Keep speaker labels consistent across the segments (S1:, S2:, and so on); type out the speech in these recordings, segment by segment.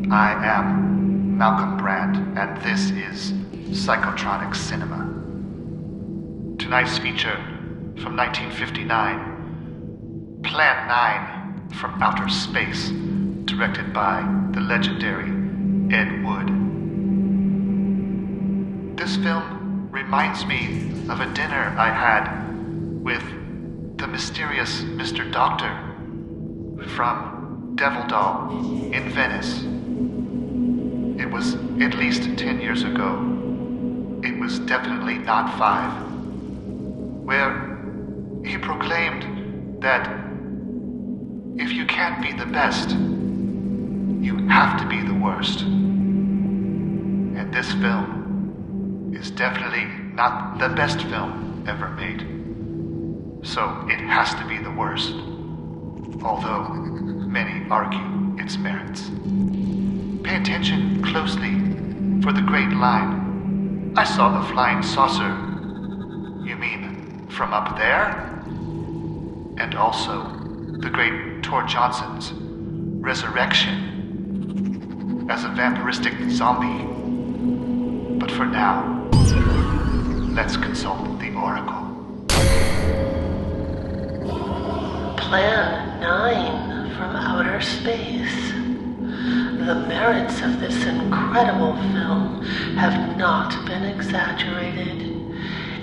S1: I am Malcolm Brand, and this is Psychotronic Cinema. Tonight's feature from 1959, Plan 9 from Outer Space, directed by the legendary Ed Wood. This film reminds me of a dinner I had with the mysterious Mr. Doctor from Devil Doll in Venice. It was at least 10 years ago. It was definitely not 5. Where he proclaimed that if you can't be the best, you have to be the worst. And this film is definitely not the best film ever made. So it has to be the worst. Although many argue its merits. Pay attention closely for the great line. I saw a flying saucer. You mean from up there? And also the great Tor Johnson's resurrection as a vampiristic zombie. But for now, let's consult the Oracle.
S2: Plan 9 from Outer Space. The merits of this incredible film have not been exaggerated.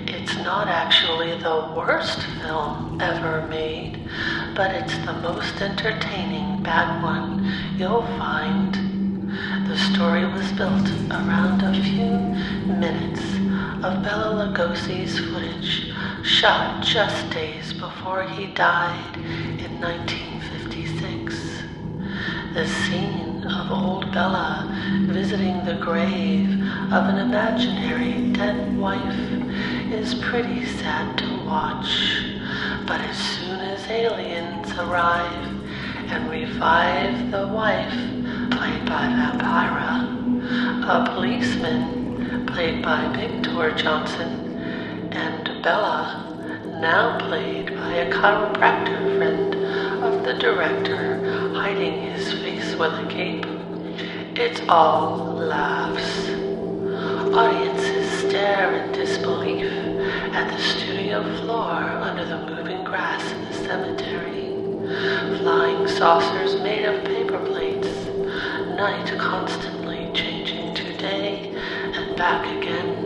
S2: It's not actually the worst film ever made, but it's the most entertaining bad one you'll find. The story was built around a few minutes of Bela Lugosi's footage, shot just days before he died in 1956. The scene of old Bela visiting the grave of an imaginary dead wife is pretty sad to watch. But as soon as aliens arrive and revive the wife, played by Vampira, a policeman, played by Big Tor Johnson, and Bela, now played by a chiropractor friend of the director, hiding his face with a cape, it's all laughs. Audiences stare in disbelief at the studio floor under the moving grass in the cemetery. Flying saucers made of paper plates, night constantly changing to day and back again,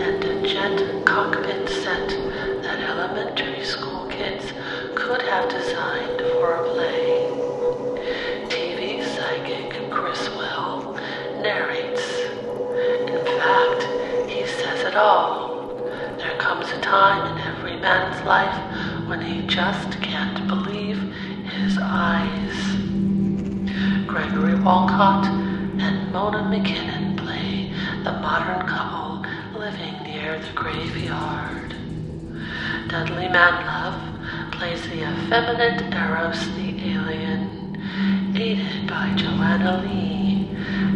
S2: and a jet cockpit set that elementary school kids could have designed for a play. TV psychic Criswell narrates. In fact, he says it all. There comes a time in every man's life when he just can't believe his eyes. Gregory Walcott and Mona McKinnon play the modern couple living near the graveyard. Dudley Manlove plays the effeminate Eros the Alien, aided by Joanna Lee,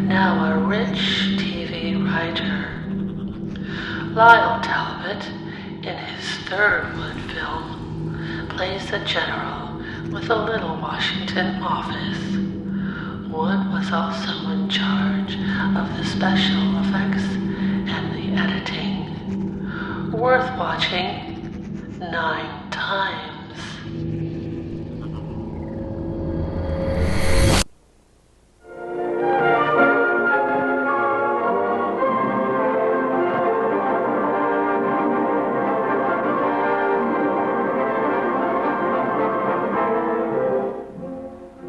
S2: now a rich TV writer. Lyle Talbot, in his third Wood film, plays a general with a little Washington office. Wood was also in charge of the special effects and the editing. Worth watching 9 times.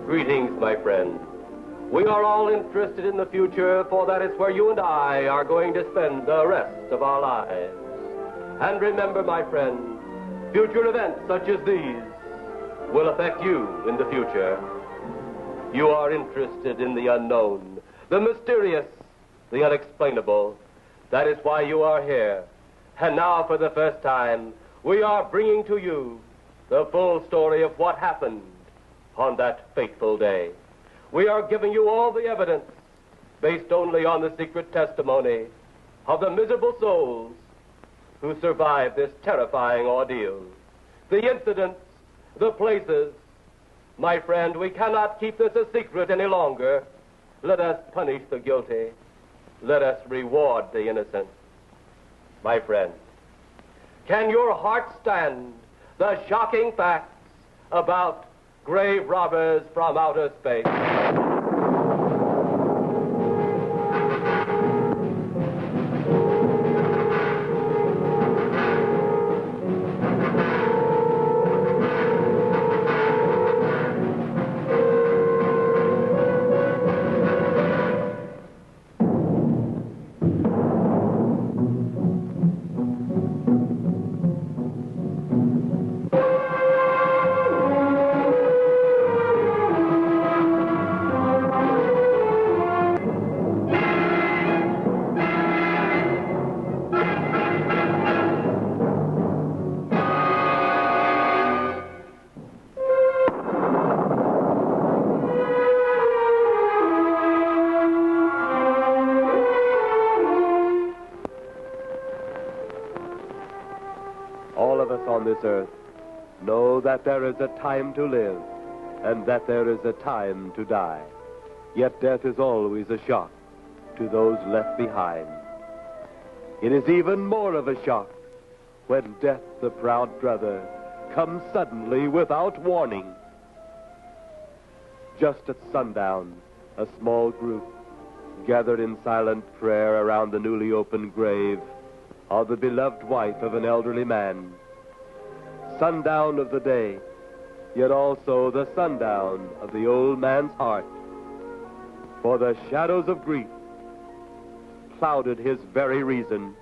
S3: Greetings, my friend. We are all interested in the future, for that is where you and I are going to spend the rest of our lives. And remember, my friend, future events such as these will affect you in the future. You are interested in the unknown, the mysterious, the unexplainable. That is why you are here. And now, for the first time, we are bringing to you the full story of what happened on that fateful day. We are giving you all the evidence based only on the secret testimony of the miserable souls who survived this terrifying ordeal. The incidents, the places. My friend, we cannot keep this a secret any longer. Let us punish the guilty. Let us reward the innocent. My friend, can your heart stand the shocking facts about grave robbers from outer space? This earth know that there is a time to live and that there is a time to die. Yet death is always a shock to those left behind. It is even more of a shock when death, the proud brother, comes suddenly without warning. Just at sundown, a small group gathered in silent prayer around the newly opened grave of the beloved wife of an elderly man. Sundown of the day, yet also the sundown of the old man's heart. For the shadows of grief clouded his very reason.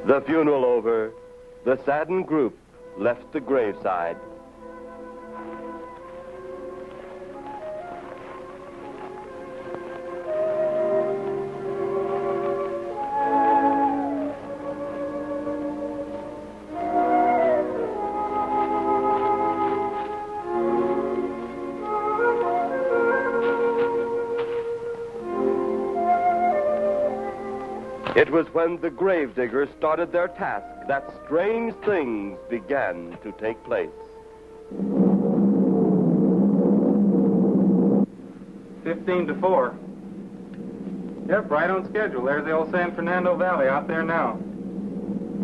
S3: The funeral over, the saddened group left the graveside. It was when the gravediggers started their task that strange things began to take place.
S4: 15-4. Yep, right on schedule. There's the old San Fernando Valley out there now.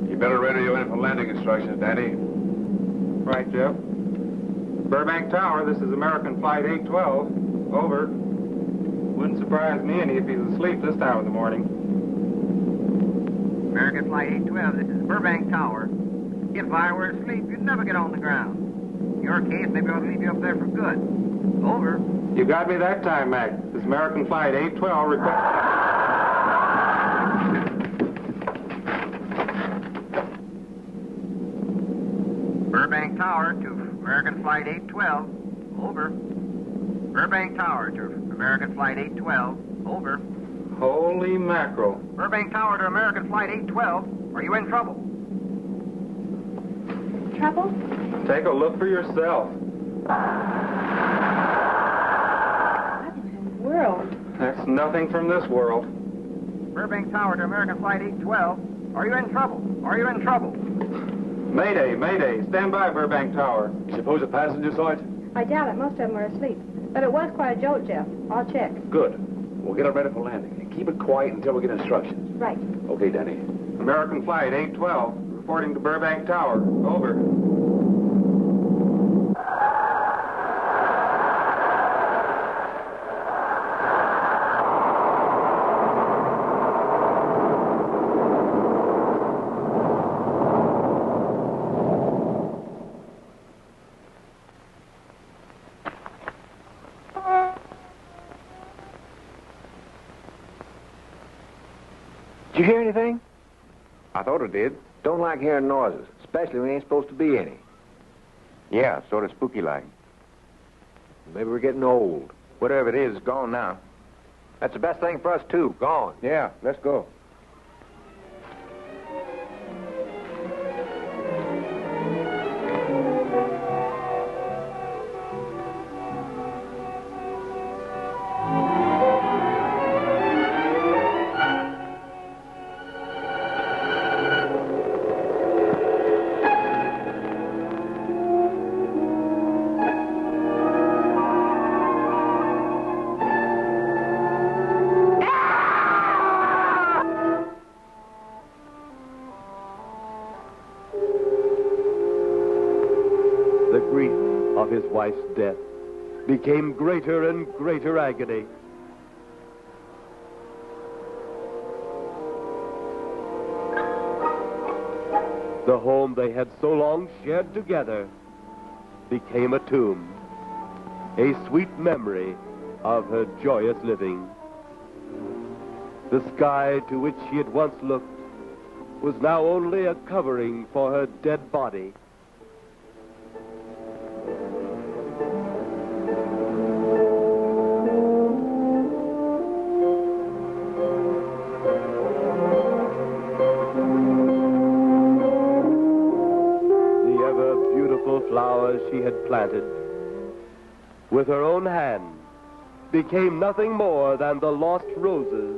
S5: You better radio in for landing instructions, Danny.
S4: Right, Jeff. Burbank Tower, this is American Flight 812. Over. Wouldn't surprise me any if he's asleep this time of the morning.
S6: American Flight 812, this is Burbank Tower. If I were asleep, you'd never get on the ground. In your case, maybe I'll leave you up there for good. Over.
S4: You got me that time, Mac. This is American Flight 812 request.
S6: Burbank Tower to American Flight 812. Over. Burbank Tower to American Flight 812. Over.
S4: Holy mackerel.
S6: Burbank Tower to American Flight 812. Are you in trouble?
S7: Trouble?
S4: Take a look for yourself.
S7: What in the world?
S4: That's nothing from this world.
S6: Burbank Tower to American Flight 812. Are you in trouble? Are you in trouble?
S4: Mayday, mayday. Stand by, Burbank Tower.
S5: You suppose a passenger saw it?
S7: I doubt it. Most of them are asleep. But it was quite a jolt, Jeff. I'll check.
S5: Good. We'll get it ready for landing. And keep it quiet until we get instructions.
S7: Right.
S5: Okay, Danny.
S4: American Flight 812, reporting to Burbank Tower. Over.
S8: Did you hear anything?
S5: I thought it did.
S8: Don't like hearing noises, especially when there ain't supposed to be any.
S5: Yeah, sort of spooky-like.
S8: Maybe we're getting old.
S5: Whatever it is, it's gone now.
S8: That's the best thing for us, too. Gone.
S5: Yeah, let's go.
S9: wife's death became greater and greater agony. The home they had so long shared together became a tomb, a sweet memory of her joyous living. The sky to which she had once looked was now only a covering for her dead body. The ever-beautiful flowers she had planted with her own hand became nothing more than the lost roses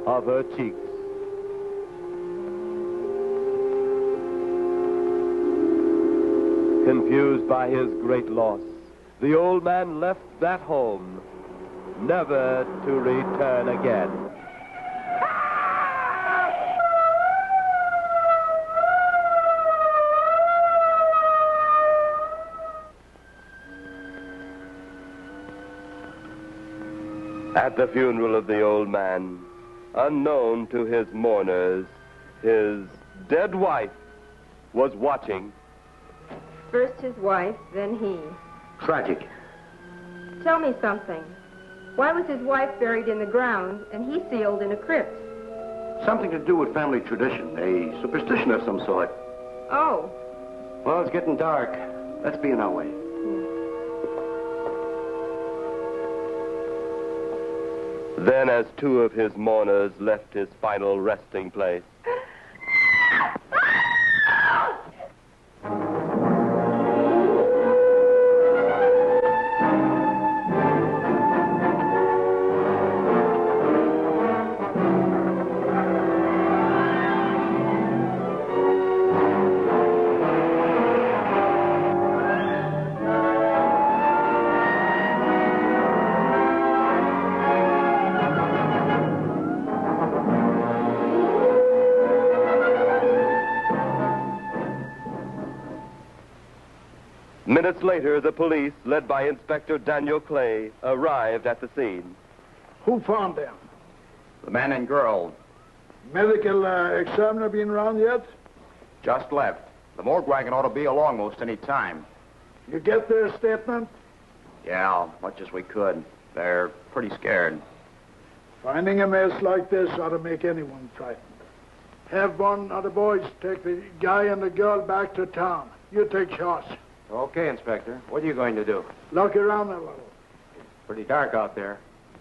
S9: of her cheeks. Confused by his great loss, the old man left that home, never to return again. At the funeral of the old man, unknown to his mourners, his dead wife was watching.
S10: First his wife, then he.
S8: Tragic.
S10: Tell me something. Why was his wife buried in the ground and he sealed in a crypt?
S11: Something to do with family tradition, a superstition of some sort.
S10: Oh.
S11: Well, it's getting dark. Let's be on our way.
S9: Then, as two of his mourners left his final resting place, minutes later, the police, led by Inspector Daniel Clay, arrived at the scene.
S12: Who found them?
S6: The man and girl.
S12: Medical examiner been around yet?
S6: Just left. The morgue wagon ought to be along most any time.
S12: You get their statement?
S6: Yeah, much as we could. They're pretty scared.
S12: Finding a mess like this ought to make anyone frightened. Have one of the boys take the guy and the girl back to town. You take charge.
S8: Okay, Inspector. What are you going to do?
S12: Look around a little.
S8: Pretty dark out there.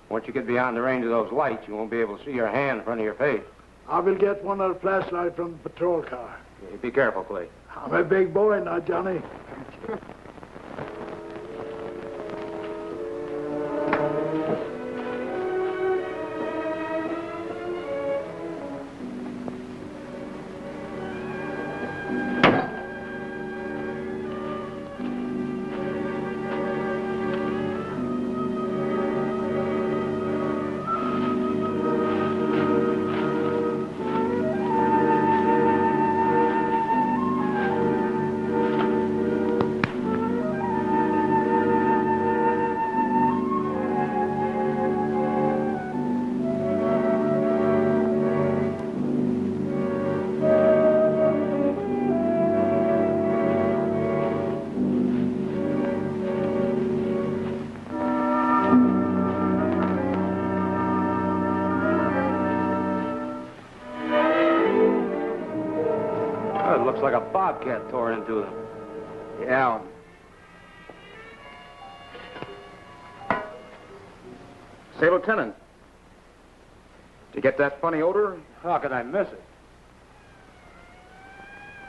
S8: Once you get beyond the range of those lights, you won't be able to see your hand in front of your face.
S12: I will get one of the flashlights from the patrol car.
S8: Okay, be careful, Clay.
S12: I'm a big boy now, Johnny.
S8: Like a bobcat tore into them.
S6: Yeah. Say, Lieutenant, did you get that funny odor?
S8: How could I miss it?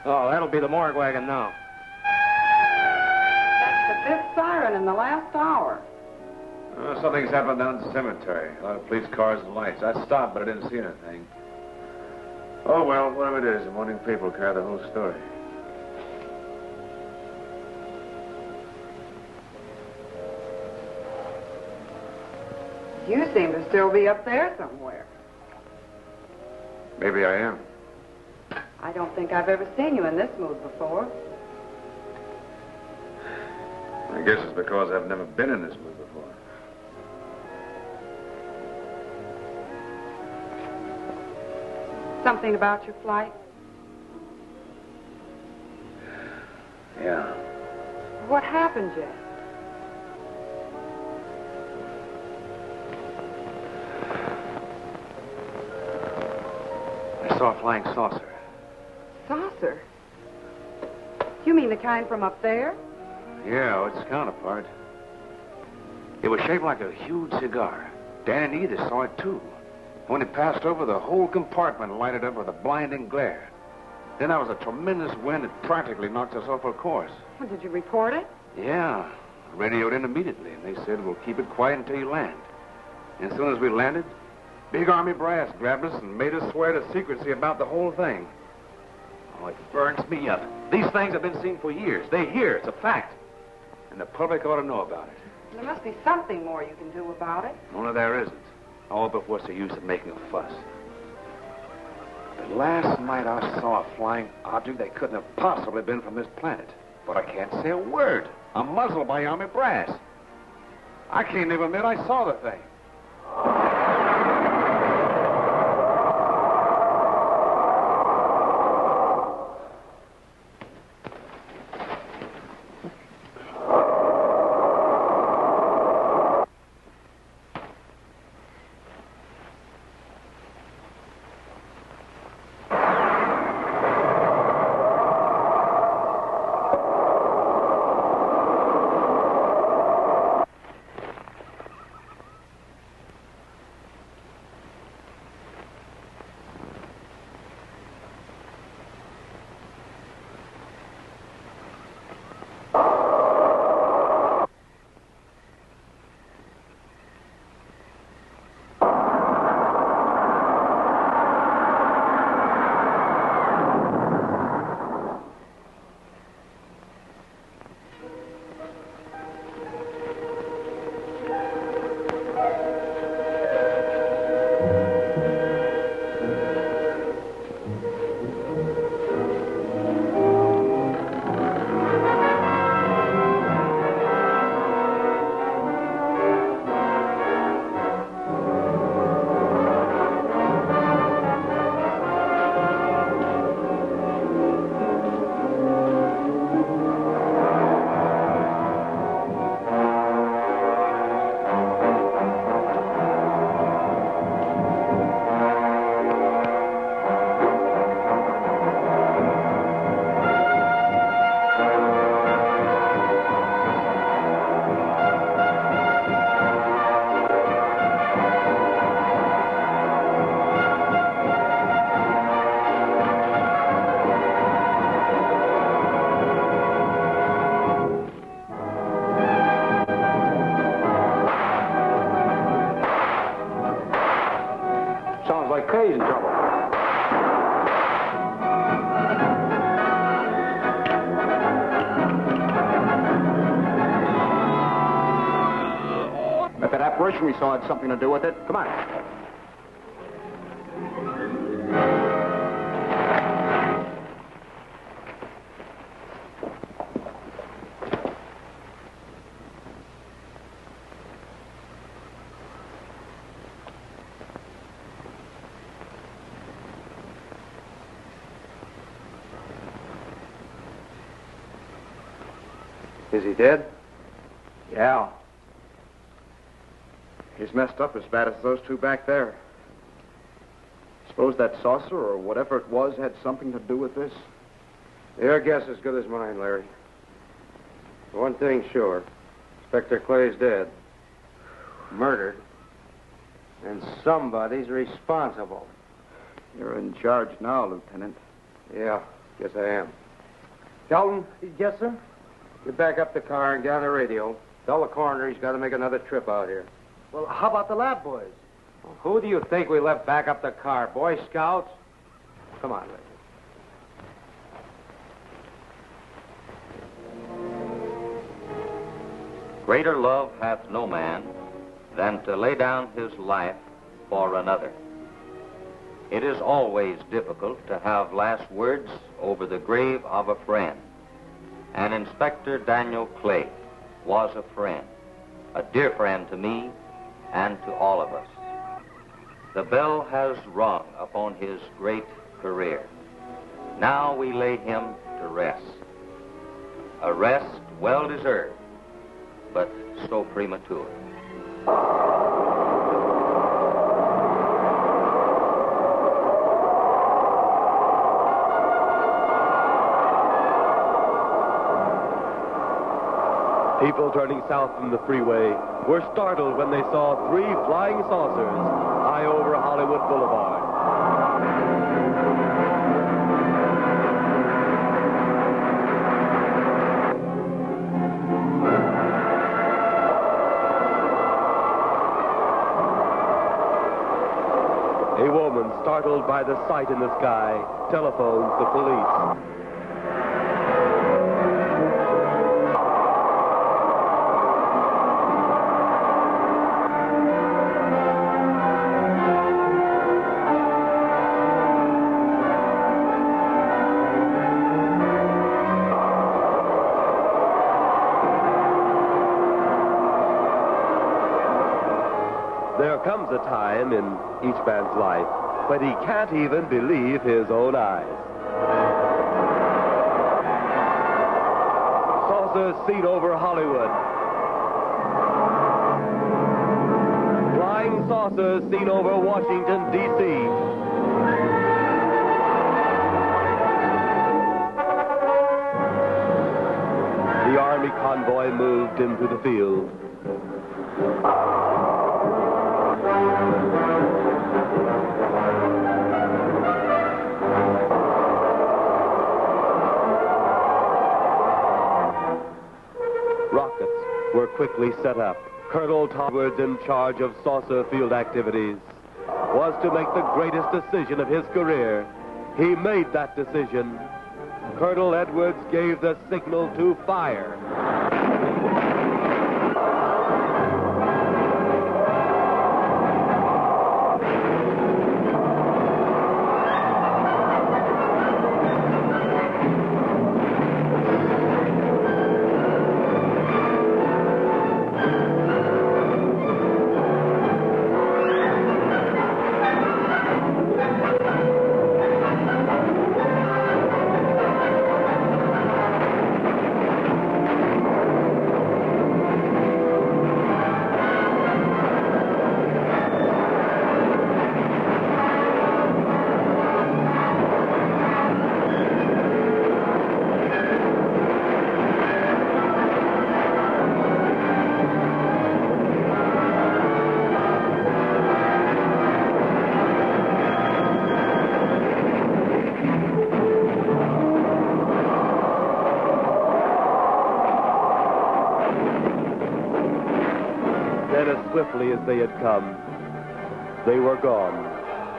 S8: Oh, that'll be the morgue wagon now.
S13: That's the fifth siren in the last hour.
S5: Something's happened down at the cemetery. A lot of police cars and lights. I stopped, but I didn't see anything. Oh, well, whatever it is, the morning paper will carry the whole story.
S13: You seem to still be up there somewhere.
S5: Maybe I am.
S13: I don't think I've ever seen you in this mood before.
S5: I guess it's because I've never been in this mood before.
S13: Something about your flight?
S5: Yeah.
S13: What happened, Jeff?
S8: I saw a flying saucer.
S13: Saucer? You mean the kind from up there?
S8: Yeah, its counterpart. It was shaped like a huge cigar. Dan and Edith saw it, too. When it passed over, the whole compartment lighted up with a blinding glare. Then there was a tremendous wind that practically knocked us off our course.
S13: Well, did you report it?
S8: Yeah. I radioed in immediately, and they said, we'll keep it quiet until you land. And as soon as we landed, big army brass grabbed us and made us swear to secrecy about the whole thing. Oh, it burns me up. These things have been seen for years. They hear. It's a fact. And the public ought to know about it.
S13: There must be something more you can do about it.
S8: Only there isn't. Oh, but what's the use of making a fuss? But last night I saw a flying object that couldn't have possibly been from this planet. But I can't say a word. I'm muzzled by army brass. I can't even admit I saw the thing.
S3: Crazy trouble.
S11: Bet that apparition we saw had something to do with it. Come on.
S8: Is he dead?
S11: Yeah. He's messed up as bad as those two back there. Suppose that saucer or whatever it was had something to do with this?
S8: Your guess is as good as mine, Larry. One thing's sure. Inspector Clay's dead. Murdered. And somebody's responsible.
S11: You're in charge now, Lieutenant.
S8: Yeah, guess I am.
S14: Dalton? Yes, sir?
S8: Get back up the car and get on the radio. Tell the coroner he's got to make another trip out here.
S14: Well, how about the lab boys?
S8: Well, who do you think we left back up the car? Boy Scouts? Come on, Larry.
S15: Greater love hath no man than to lay down his life for another. It is always difficult to have last words over the grave of a friend. And Inspector Daniel Clay was a friend, a dear friend to me and to all of us. The bell has rung upon his great career. Now we lay him to rest. A rest well-deserved, but so premature.
S9: People turning south from the freeway were startled when they saw 3 flying saucers high over Hollywood Boulevard. A woman, startled by the sight in the sky, telephones the police. There comes a time in each man's life when he can't even believe his own eyes. Saucers seen over Hollywood. Flying saucers seen over Washington, D.C. The Army convoy moved into the field. Rockets were quickly set up. Colonel Talbot, in charge of saucer field activities, was to make the greatest decision of his career. He made that decision. Colonel Edwards gave the signal to fire. Swiftly as they had come, they were gone,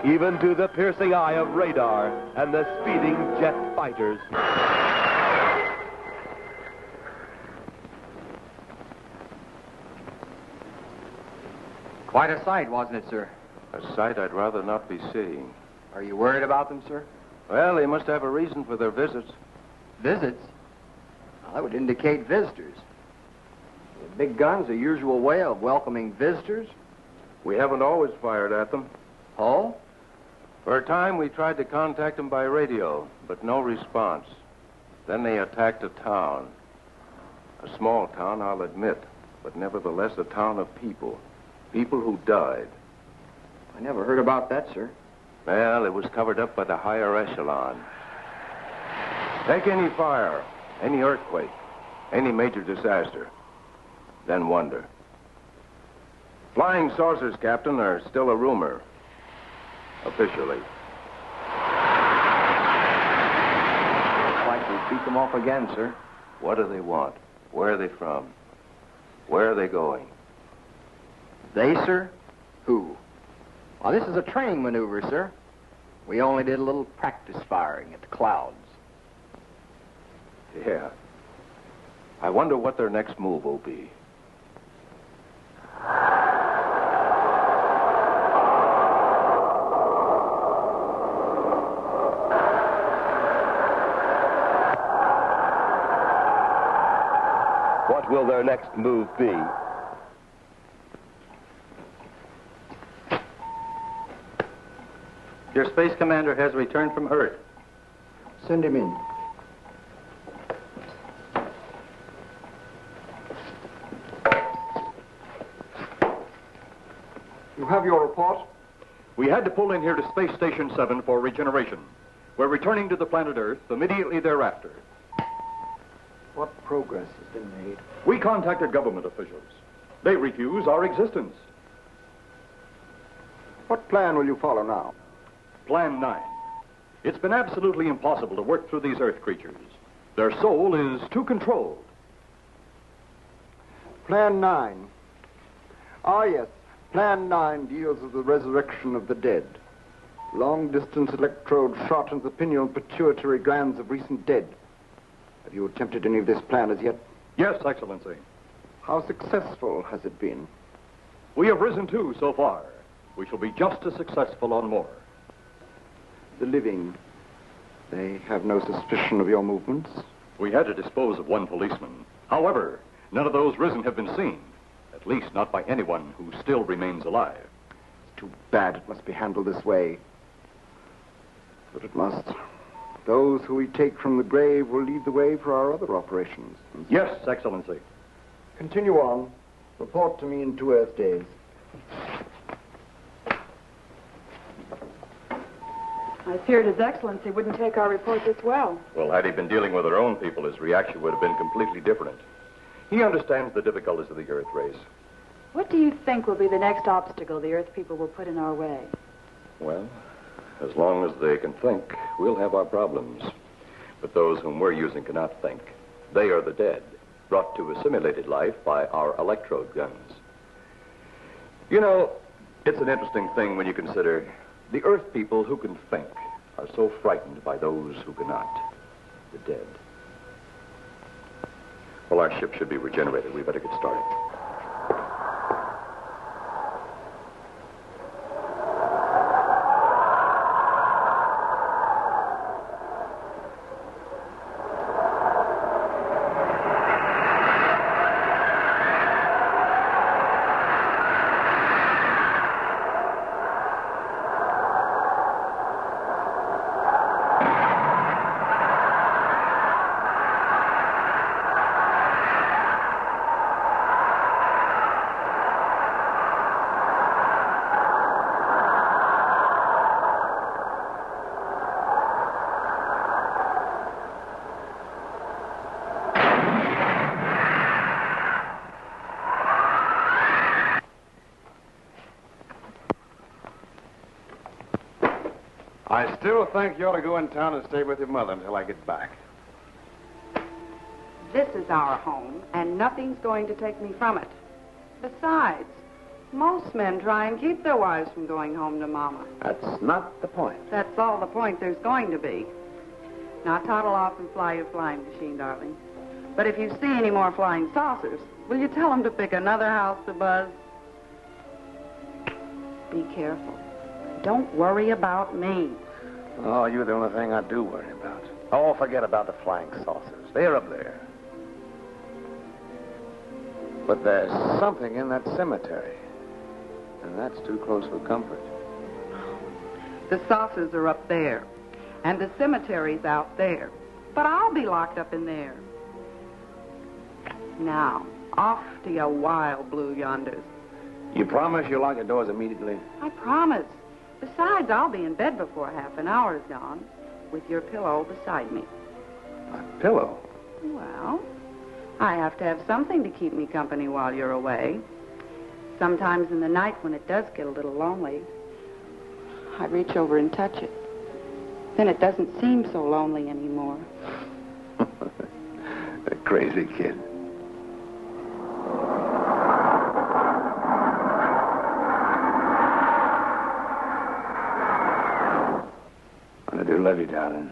S9: even to the piercing eye of radar and the speeding jet fighters.
S6: Quite a sight, wasn't it, sir?
S8: A sight I'd rather not be seeing.
S6: Are you worried about them, sir?
S8: Well, they must have a reason for their visits.
S6: Visits? Well, that would indicate visitors. The big gun's a usual way of welcoming visitors.
S8: We haven't always fired at them.
S6: Oh?
S8: For a time, we tried to contact them by radio, but no response. Then they attacked a town. A small town, I'll admit, but nevertheless a town of people. People who died.
S6: I never heard about that, sir.
S8: Well, it was covered up by the higher echelon. Take any fire, any earthquake, any major disaster. Then wonder. Flying saucers, Captain, are still a rumor. Officially.
S6: Looks like we beat them off again, sir.
S8: What do they want? Where are they from? Where are they going?
S6: They, sir? Who? Well, this is a training maneuver, sir. We only did a little practice firing at the clouds.
S8: Yeah. I wonder what their next move will be.
S9: What What will their next move be?
S16: Your space commander has returned from Earth.
S11: Send him in. You have your report?
S17: We had to pull in here to Space Station 7 for regeneration. We're returning to the planet Earth immediately thereafter.
S11: What progress has been made?
S17: We contacted government officials. They refuse our existence.
S11: What plan will you follow now?
S17: Plan 9. It's been absolutely impossible to work through these Earth creatures. Their soul is too controlled.
S11: Plan 9. Ah, yes. Plan 9 deals with the resurrection of the dead. Long-distance electrode shot into the pineal pituitary glands of recent dead. Have you attempted any of this plan as yet?
S17: Yes, Excellency.
S11: How successful has it been?
S17: We have risen 2 so far. We shall be just as successful on more.
S11: The living, they have no suspicion of your movements?
S17: We had to dispose of 1 policeman. However, none of those risen have been seen. At least not by anyone who still remains alive.
S11: It's too bad it must be handled this way. But it must. Those who we take from the grave will lead the way for our other operations.
S17: Yes, Excellency.
S11: Continue on. Report to me in 2 Earth days.
S13: I feared His Excellency wouldn't take our report this well.
S17: Well, had he been dealing with our own people, his reaction would have been completely different. He understands the difficulties of the Earth race.
S13: What do you think will be the next obstacle the Earth people will put in our way?
S17: Well, as long as they can think, we'll have our problems. But those whom we're using cannot think. They are the dead, brought to a simulated life by our electrode guns. You know, it's an interesting thing when you consider the Earth people who can think are so frightened by those who cannot, the dead. Well, our ship should be regenerated. We better get started.
S8: I still think you ought to go in town and stay with your mother until I get back.
S13: This is our home, and nothing's going to take me from it. Besides, most men try and keep their wives from going home to Mama.
S8: That's not the point.
S13: That's all the point there's going to be. Now toddle off and fly your flying machine, darling. But if you see any more flying saucers, will you tell them to pick another house to buzz? Be careful. Don't worry about me.
S8: Oh, you're the only thing I do worry about. Oh, forget about the flying saucers. They're up there. But there's something in that cemetery. And that's too close for comfort.
S13: The saucers are up there. And the cemetery's out there. But I'll be locked up in there. Now, off to your wild blue yonders.
S8: You promise you'll lock your doors immediately?
S13: I promise. Besides, I'll be in bed before half an hour is gone, with your pillow beside me.
S8: A pillow?
S13: Well, I have to have something to keep me company while you're away. Sometimes in the night when it does get a little lonely, I reach over and touch it. Then it doesn't seem so lonely anymore.
S8: A crazy kid. I do love you, darling.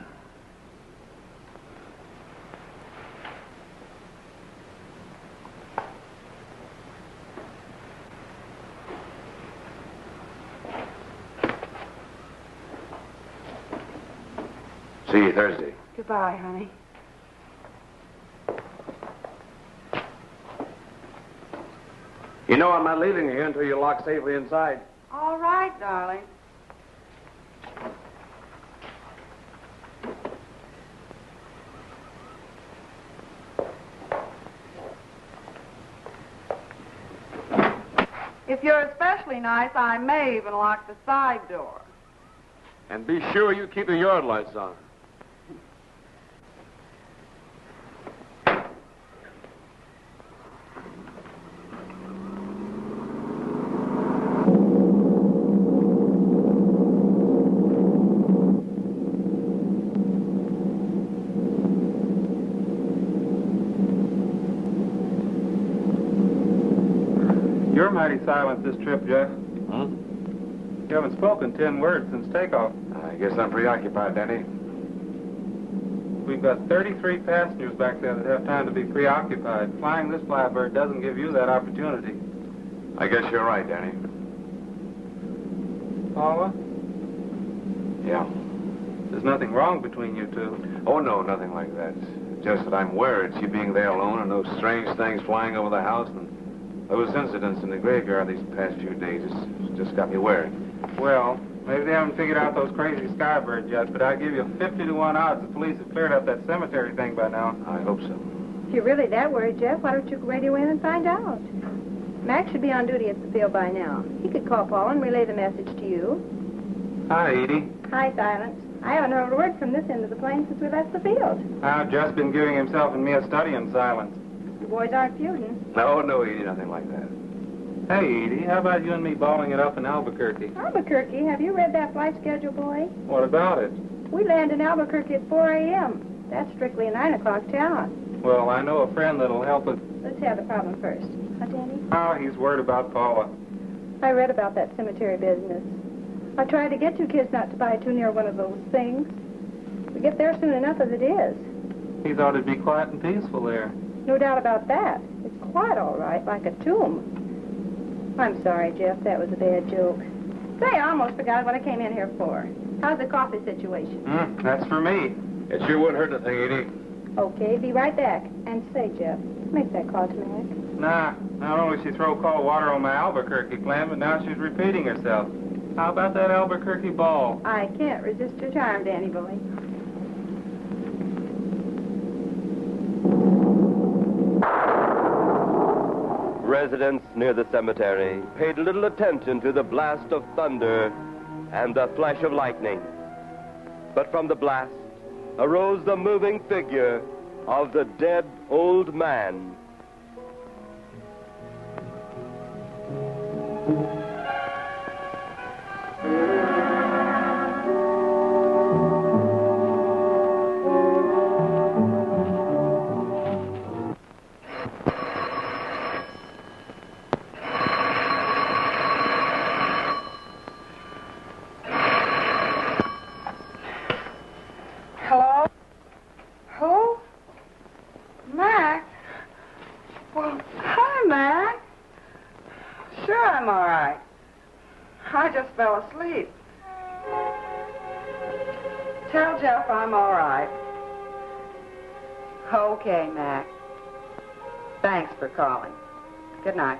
S8: See you Thursday.
S13: Goodbye, honey.
S8: You know I'm not leaving you here until you're locked safely inside.
S13: All right, darling. If you're especially nice, I may even lock the side door.
S8: And be sure you keep the yard lights on.
S4: You're mighty silent this trip, Jeff.
S8: Huh?
S4: You haven't spoken 10 words since takeoff.
S8: I guess I'm preoccupied, Danny.
S4: We've got 33 passengers back there that have time to be preoccupied. Flying this flybird doesn't give you that opportunity.
S8: I guess you're right, Danny.
S4: Paula?
S8: Yeah.
S4: There's nothing wrong between you two.
S8: Oh, no, nothing like that. Just that I'm worried, she being there alone and those strange things flying over the house and those incidents in the graveyard these past few days. It's just got me worried.
S4: Well, maybe they haven't figured out those crazy skybirds yet, but I give you 50 to 1 odds the police have cleared up that cemetery thing by now.
S8: I hope so.
S10: If you're really that worried, Jeff, why don't you radio in and find out? Mac should be on duty at the field by now. He could call Paul and relay the message to you.
S4: Hi, Edie.
S10: Hi, Silence. I haven't heard a word from this end of the plane since we left the field.
S4: I've just been giving himself and me a study in silence.
S10: The boys aren't feuding.
S8: No, Edie, nothing like that.
S4: Hey, Edie, how about you and me balling it up in Albuquerque?
S10: Albuquerque? Have you read that flight schedule, boy?
S4: What about it?
S10: We land in Albuquerque at 4 a.m. That's strictly a 9 o'clock town.
S4: Well, I know a friend that'll help us.
S10: Let's have the problem first. Huh, Danny?
S4: Oh, he's worried about Paula.
S10: I read about that cemetery business. I tried to get you kids not to buy too near one of those things. We get there soon enough as it is.
S4: He thought it'd be quiet and peaceful there.
S10: No doubt about that. It's quite all right, like a tomb. I'm sorry, Jeff. That was a bad joke. Say, I almost forgot what I came in here for. How's the coffee situation?
S4: That's for me.
S8: It sure wouldn't hurt anything, Edie.
S10: Okay, be right back. And say, Jeff, make that call to Mac.
S4: Nah, not only she throw cold water on my Albuquerque plan, but now she's repeating herself. How about that Albuquerque ball?
S10: I can't resist your charm, Danny boy.
S9: Residents near the cemetery paid little attention to the blast of thunder and the flash of lightning. But from the blast arose the moving figure of the dead old man.
S13: Hello? Who? Mac? Well, hi, Mac. Sure, I'm all right. I just fell asleep. Tell Jeff I'm all right. Okay, Mac. Thanks for calling. Good night.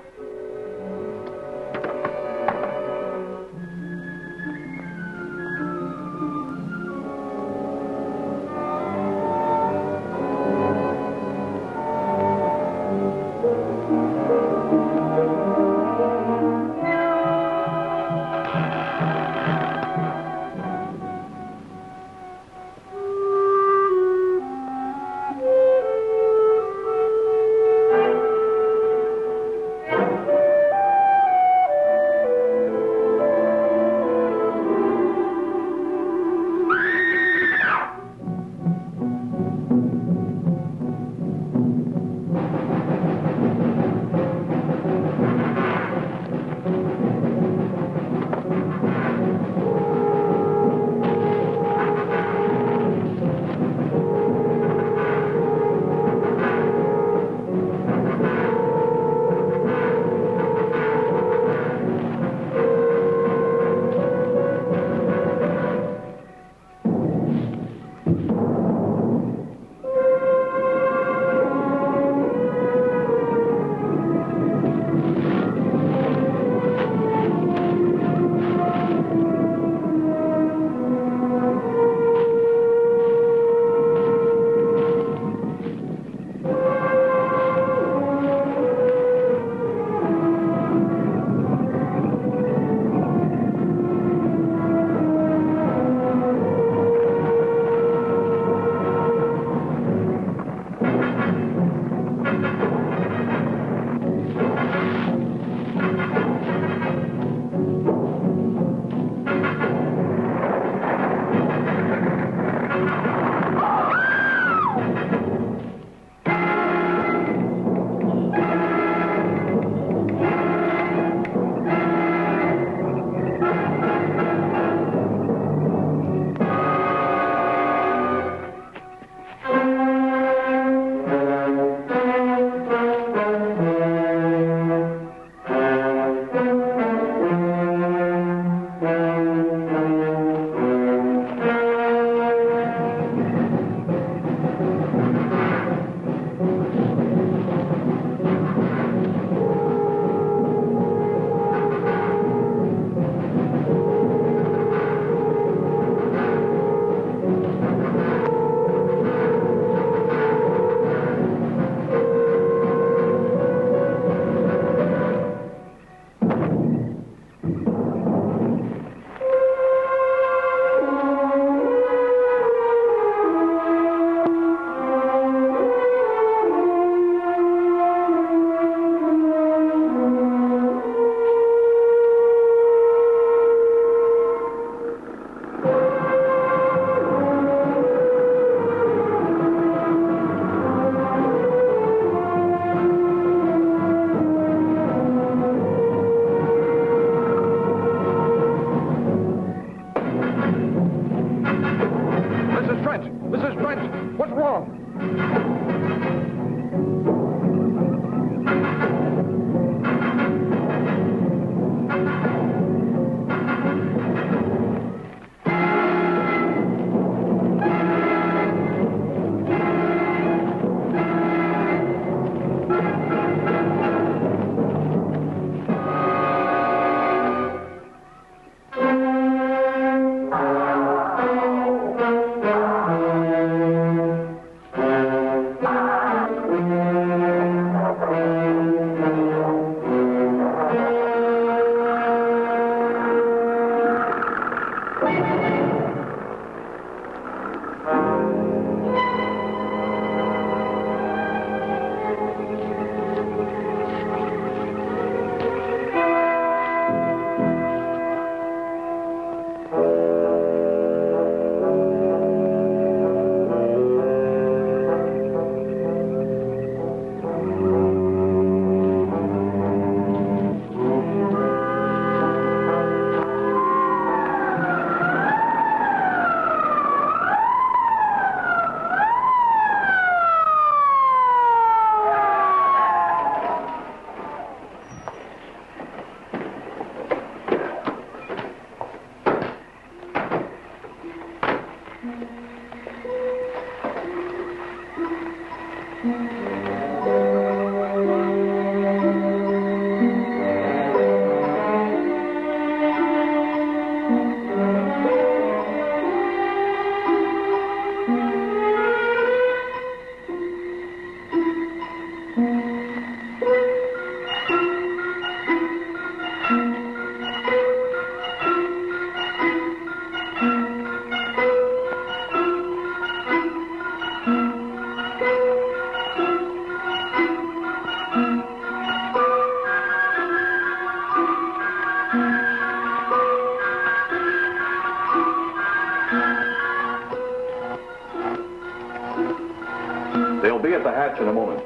S17: at the hatch in a moment.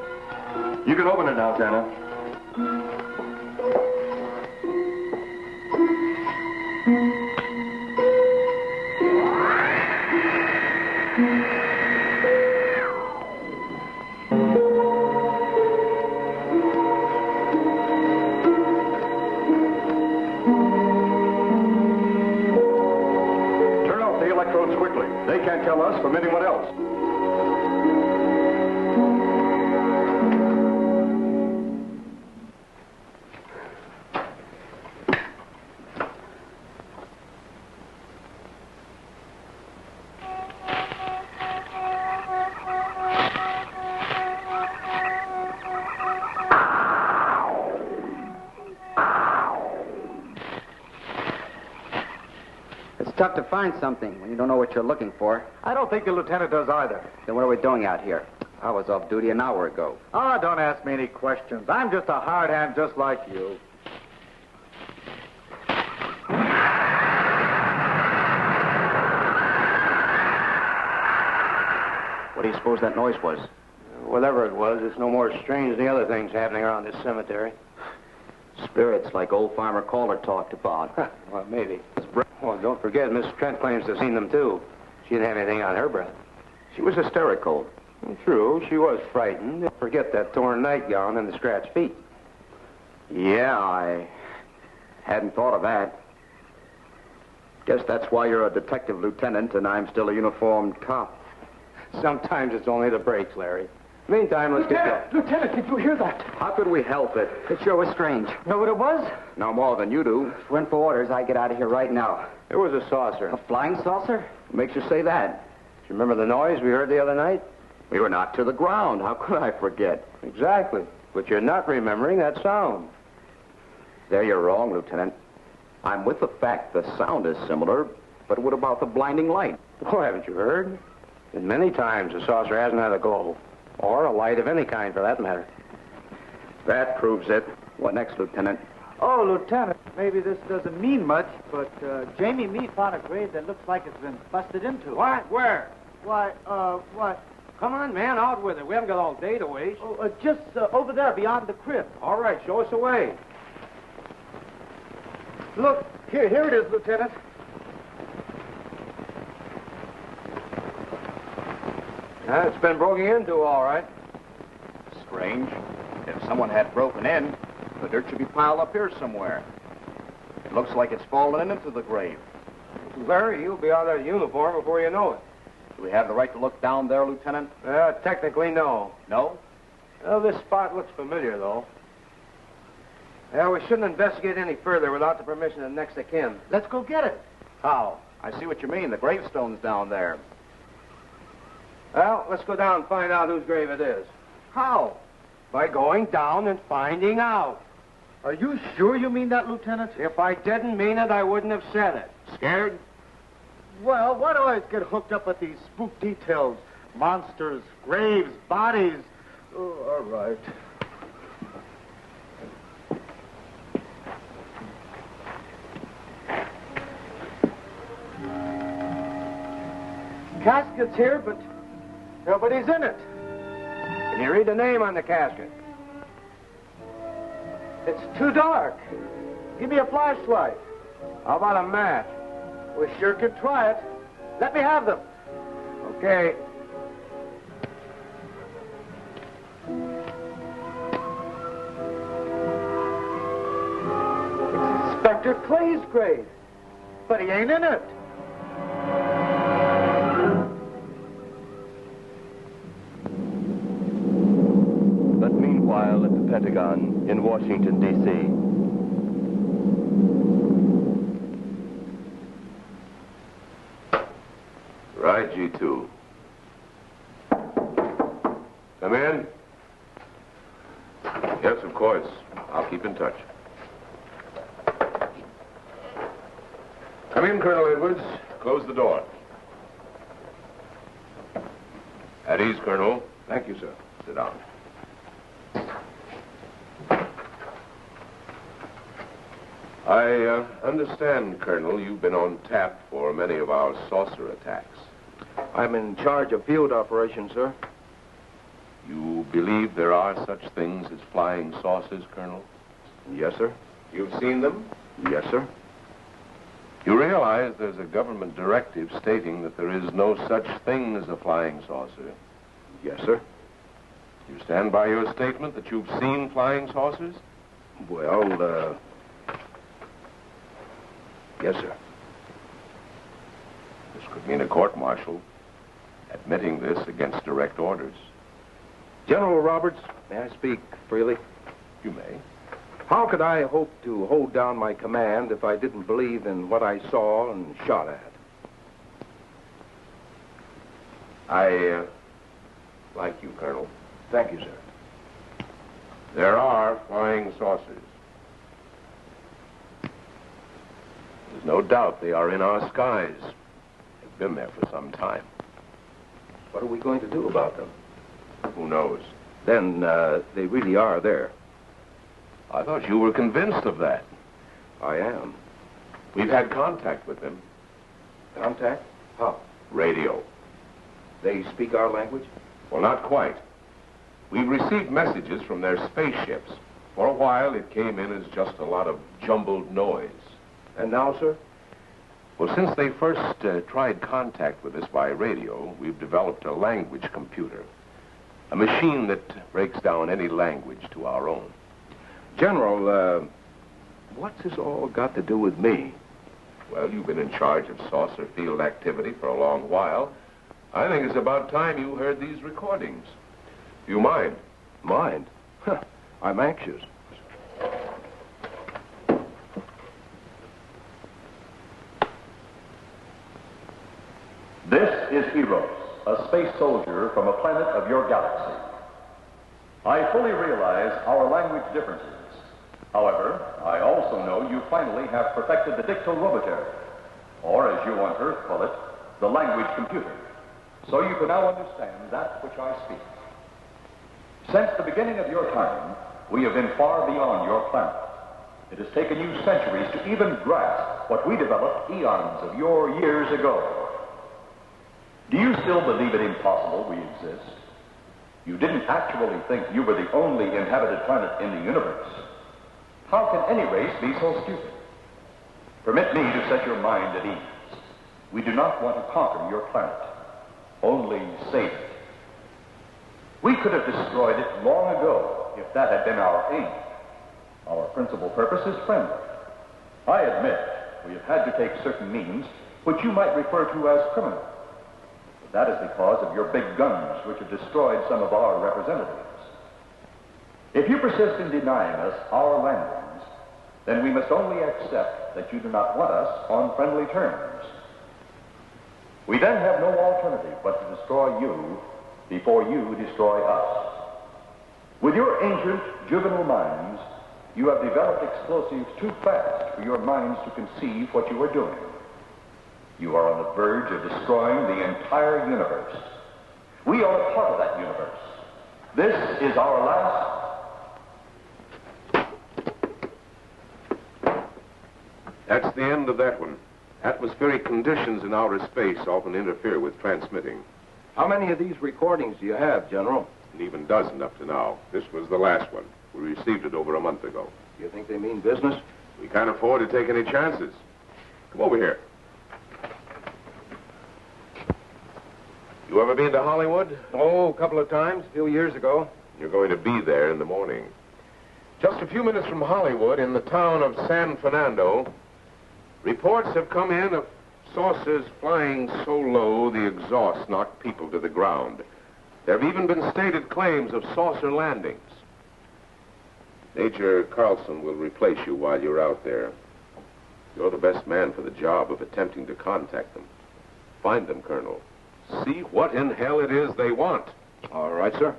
S17: You can open it now, Tanner. Turn off the electrodes quickly. They can't tell us from anyone else.
S6: It's tough to find something when you don't know what you're looking for.
S14: I don't think the lieutenant does either.
S6: Then what are we doing out here? I was off duty an hour ago.
S14: Oh, don't ask me any questions. I'm just a hard hand just like you.
S6: What do you suppose that noise was?
S18: Whatever it was, it's no more strange than the other things happening around this cemetery.
S6: Spirits like old Farmer Calder talked about.
S18: Well, maybe. Well, don't forget, Miss Trent claims to have seen them, too. She didn't have anything on her breath.
S6: She was hysterical.
S18: True, she was frightened. Forget that torn nightgown and the scratched feet.
S6: Yeah, I hadn't thought of that. Guess that's why you're a detective lieutenant and I'm still a uniformed cop.
S18: Sometimes it's only the breaks, Larry. Meantime, let's get going.
S14: Lieutenant, did you hear that?
S6: How could we help it? It sure was strange.
S14: Know what it was?
S6: No more than you do.
S14: Went for orders. I get out of here right now.
S18: It was a saucer.
S14: A flying saucer?
S6: What makes you say that?
S18: Do you remember the noise we heard the other night?
S6: We were knocked to the ground. How could I forget?
S18: Exactly. But you're not remembering that sound.
S6: There you're wrong, Lieutenant. I'm with the fact the sound is similar, but what about the blinding light?
S18: Oh, haven't you heard? And many times the saucer hasn't had a glow. Or a light of any kind, for that matter.
S6: That proves it. What next, Lieutenant?
S14: Oh, Lieutenant, maybe this doesn't mean much, but Jamie Mee found a grave that looks like it's been busted into.
S18: What? Where?
S14: Why, what?
S18: Come on, man, out with it. We haven't got all day to waste.
S14: Oh, just over there, beyond the crib.
S18: All right, show us the way.
S14: Look, here it is, Lieutenant.
S18: It's been broken into, all right.
S11: Strange. If someone had broken in, the dirt should be piled up here somewhere. It looks like it's fallen into the grave.
S18: Larry, you'll be out of that uniform before you know it.
S11: Do we have the right to look down there, Lieutenant?
S18: Technically, no.
S11: No?
S18: Well, this spot looks familiar, though. Yeah, we shouldn't investigate any further without the permission of next of kin.
S14: Let's go get it.
S11: How? I see what you mean. The gravestone's down there.
S18: Well, let's go down and find out whose grave it is.
S14: How?
S18: By going down and finding out.
S14: Are you sure you mean that, Lieutenant?
S18: If I didn't mean it, I wouldn't have said it.
S11: Scared?
S14: Well, why do I always get hooked up with these spook details? Monsters, graves, bodies. Oh, all right. Casket's here, but nobody's in it.
S18: Can you read the name on the casket?
S14: It's too dark. Give me a flashlight.
S18: How about a match?
S14: We sure could try it. Let me have them.
S18: Okay.
S14: It's Inspector Clay's grave. But he ain't in it.
S9: But meanwhile, at the Pentagon in Washington, D.C.,
S17: Right, G2. Come in. Yes, of course. I'll keep in touch. Come in, Colonel Edwards. Close the door. At ease, Colonel.
S18: Thank you, sir.
S17: Sit down. I understand, Colonel, you've been on tap for many of our saucer attacks.
S18: I'm in charge of field operations, sir.
S5: You believe there are such things as flying saucers, Colonel?
S6: Yes, sir.
S5: You've seen them?
S6: Yes, sir.
S5: You realize there's a government directive stating that there is no such thing as a flying saucer?
S6: Yes, sir.
S5: You stand by your statement that you've seen flying saucers?
S6: Well, yes, sir.
S5: This could mean a court-martial, admitting this against direct orders.
S19: General Roberts, may I speak freely?
S5: You may.
S19: How could I hope to hold down my command if I didn't believe in what I saw and shot at?
S5: I like you, Colonel.
S19: Thank you, sir.
S5: There are flying saucers. There's no doubt they are in our skies. They've been there for some time.
S19: What are we going to do about them?
S5: Who knows?
S19: Then they really are there.
S5: I thought you were convinced of that.
S19: I am.
S5: We've had contact with them.
S19: Contact? How?
S5: Radio.
S19: They speak our language?
S5: Well, not quite. We've received messages from their spaceships. For a while, it came in as just a lot of jumbled noise.
S19: And now, sir?
S5: Well, since they first tried contact with us by radio, we've developed a language computer. A machine that breaks down any language to our own.
S19: General, what's this all got to do with me?
S5: Well, you've been in charge of saucer field activity for a long while. I think it's about time you heard these recordings. Do you mind?
S19: Mind? Huh, I'm anxious.
S17: This is Eros, a space soldier from a planet of your galaxy. I fully realize our language differences. However, I also know you finally have perfected the dictoroboter, or as you on Earth call it, the language computer. So you can now understand that which I speak. Since the beginning of your time, we have been far beyond your planet. It has taken you centuries to even grasp what we developed eons of your years ago. Do you still believe it impossible we exist? You didn't actually think you were the only inhabited planet in the universe. How can any race be so stupid? Permit me to set your mind at ease. We do not want to conquer your planet, only save it. We could have destroyed it long ago if that had been our aim. Our principal purpose is friendly. I admit we have had to take certain means which you might refer to as criminal. But that is because of your big guns which have destroyed some of our representatives. If you persist in denying us our landings, then we must only accept that you do not want us on friendly terms. We then have no alternative but to destroy you before you destroy us. With your ancient, juvenile minds, you have developed explosives too fast for your minds to conceive what you are doing. You are on the verge of destroying the entire universe. We are a part of that universe. This is our last...
S5: That's the end of that one. Atmospheric conditions in outer space often interfere with transmitting.
S19: How many of these recordings do you have, General?
S5: An even dozen up to now. This was the last one. We received it over a month ago.
S19: Do you think they mean business?
S5: We can't afford to take any chances. Come over here. You ever been to Hollywood?
S19: Oh, a couple of times, a few years ago.
S5: You're going to be there in the morning. Just a few minutes from Hollywood, in the town of San Fernando, reports have come in of saucers flying so low the exhaust knocked people to the ground. There have even been stated claims of saucer landings. Major Carlson will replace you while you're out there. You're the best man for the job of attempting to contact them. Find them, Colonel. See what in hell it is they want.
S19: All right, sir.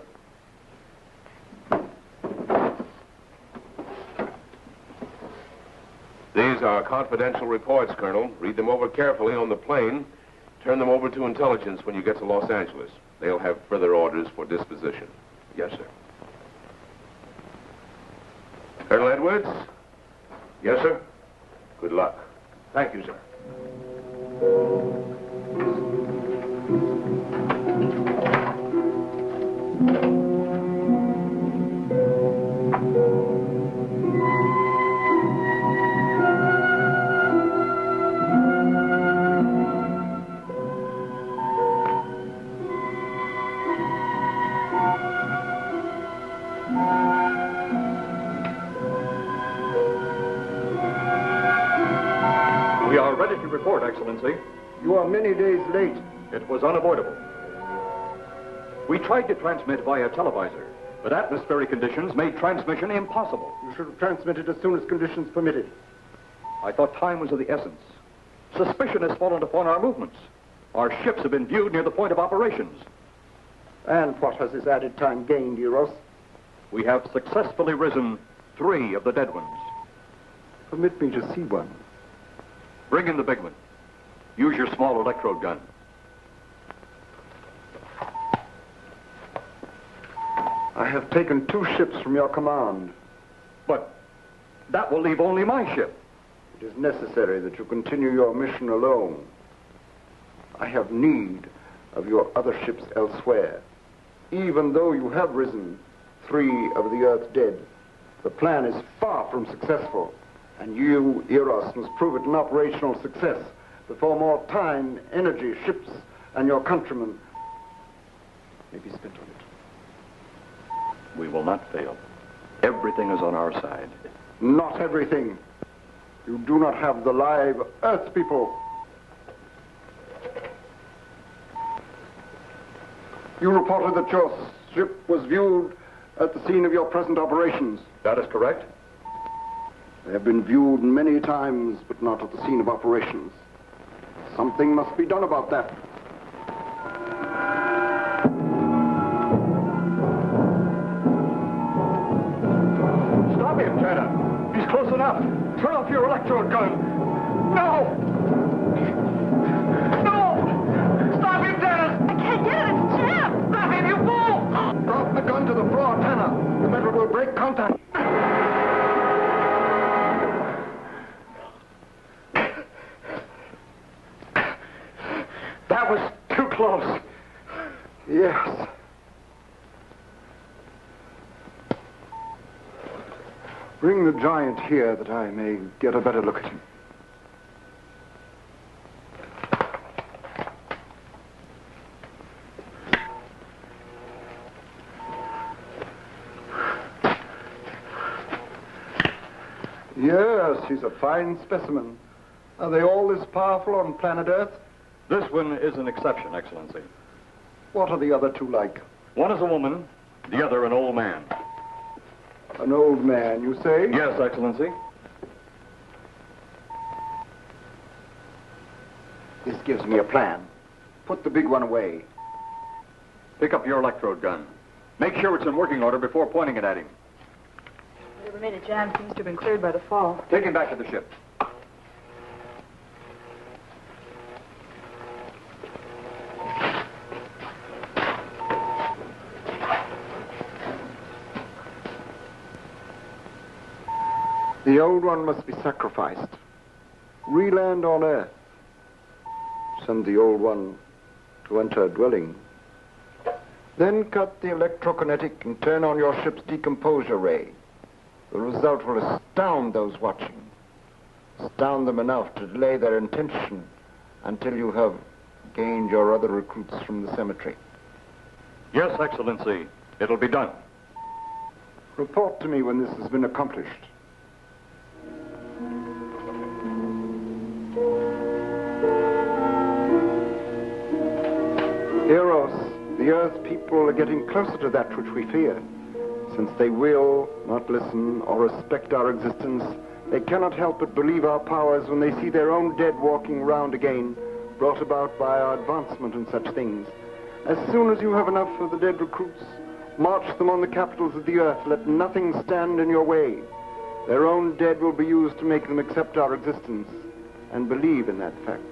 S5: These are confidential reports, Colonel. Read them over carefully on the plane. Turn them over to intelligence when you get to Los Angeles. They'll have further orders for disposition.
S19: Yes, sir.
S5: Colonel Edwards?
S19: Yes, sir.
S5: Good luck.
S19: Thank you, sir.
S20: We are ready to report, Excellency.
S11: You are many days late.
S20: It was unavoidable. We tried to transmit via televisor, but atmospheric conditions made transmission impossible.
S11: You should have transmitted as soon as conditions permitted.
S20: I thought time was of the essence. Suspicion has fallen upon our movements. Our ships have been viewed near the point of operations.
S11: And what has this added time gained, Eros?
S20: We have successfully risen 3 of the dead ones.
S11: Permit me to see one.
S20: Bring in the big one. Use your small electrode gun.
S11: I have taken 2 ships from your command.
S20: But that will leave only my ship.
S11: It is necessary that you continue your mission alone. I have need of your other ships elsewhere. Even though you have risen 3 of the Earth's dead, the plan is far from successful. And you, Eros, must prove it an operational success before more time, energy, ships, and your countrymen may be spent on it.
S20: We will not fail. Everything is on our side.
S11: Not everything. You do not have the live Earth people. You reported that your ship was viewed at the scene of your present operations.
S20: That is correct.
S11: They have been viewed many times, but not at the scene of operations. Something must be done about that.
S20: Stop him, Tanner. He's close enough. Turn off your electrode gun. No! No! Stop him, Tanner!
S2: I can't get it. It's jammed.
S20: Stop him, you fool!
S11: Drop the gun to the floor, Tanner. The metal will break contact.
S20: That was too close.
S11: Yes. Bring the giant here that I may get a better look at him. Yes, he's a fine specimen. Are they all this powerful on planet Earth?
S20: This one is an exception, Excellency.
S11: What are the other 2 like?
S20: One is a woman, the other an old man.
S11: An old man, you say?
S20: Yes, Excellency.
S11: This gives me a plan. Put the big one away.
S20: Pick up your electrode gun. Make sure it's in working order before pointing it at him.
S7: Whatever made it jam seems to have been cleared by the fall.
S20: Take him back to the ship.
S11: The old one must be sacrificed. Re-land on Earth. Send the old one to enter a dwelling. Then cut the electrokinetic and turn on your ship's decomposure ray. The result will astound those watching. Astound them enough to delay their intention until you have gained your other recruits from the cemetery.
S20: Yes, Excellency. It'll be done.
S11: Report to me when this has been accomplished. Eros, the Earth people are getting closer to that which we fear. Since they will not listen or respect our existence, they cannot help but believe our powers when they see their own dead walking round again, brought about by our advancement and such things. As soon as you have enough of the dead recruits, march them on the capitals of the Earth. Let nothing stand in your way. Their own dead will be used to make them accept our existence and believe in that fact.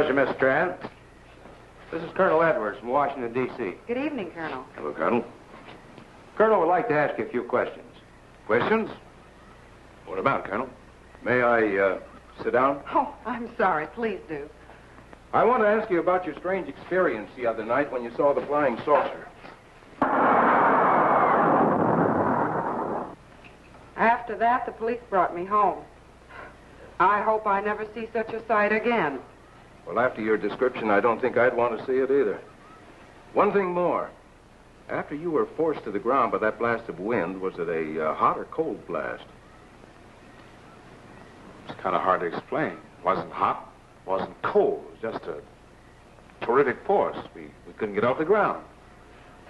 S18: pleasure, Miss Trent. This is Colonel Edwards from Washington, D.C.
S13: Good evening, Colonel.
S8: Hello, Colonel.
S18: Colonel would like to ask you a few questions.
S8: Questions? What about, Colonel? May I sit down?
S13: Oh, I'm sorry. Please do.
S19: I want to ask you about your strange experience the other night when you saw the flying saucer.
S13: After that, the police brought me home. I hope I never see such a sight again.
S19: Well, after your description, I don't think I'd want to see it either. One thing more. After you were forced to the ground by that blast of wind, was it a hot or cold blast?
S8: It's kind of hard to explain. It wasn't hot, wasn't cold. It was just a terrific force. We couldn't get off the ground.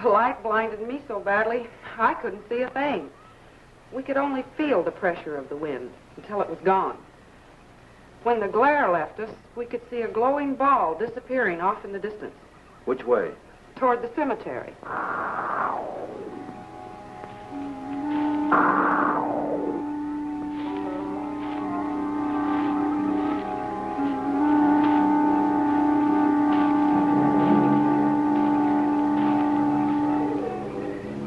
S13: The light blinded me so badly, I couldn't see a thing. We could only feel the pressure of the wind until it was gone. When the glare left us, we could see a glowing ball disappearing off in the distance.
S19: Which way?
S13: Toward the cemetery.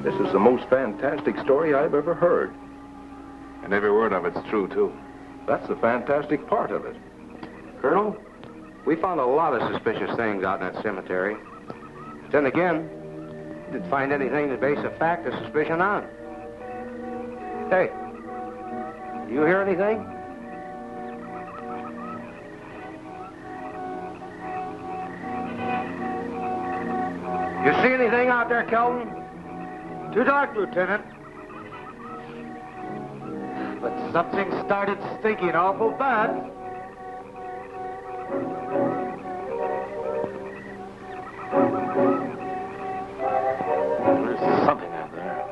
S19: This is the most fantastic story I've ever heard.
S8: And every word of it's true, too.
S19: That's the fantastic part of it.
S18: Colonel, we found a lot of suspicious things out in that cemetery. Then again, didn't find anything to base a fact or suspicion on. Hey, you hear anything? You see anything out there, Kelton?
S14: Too dark, Lieutenant. But something started stinking awful bad.
S8: There's something out there.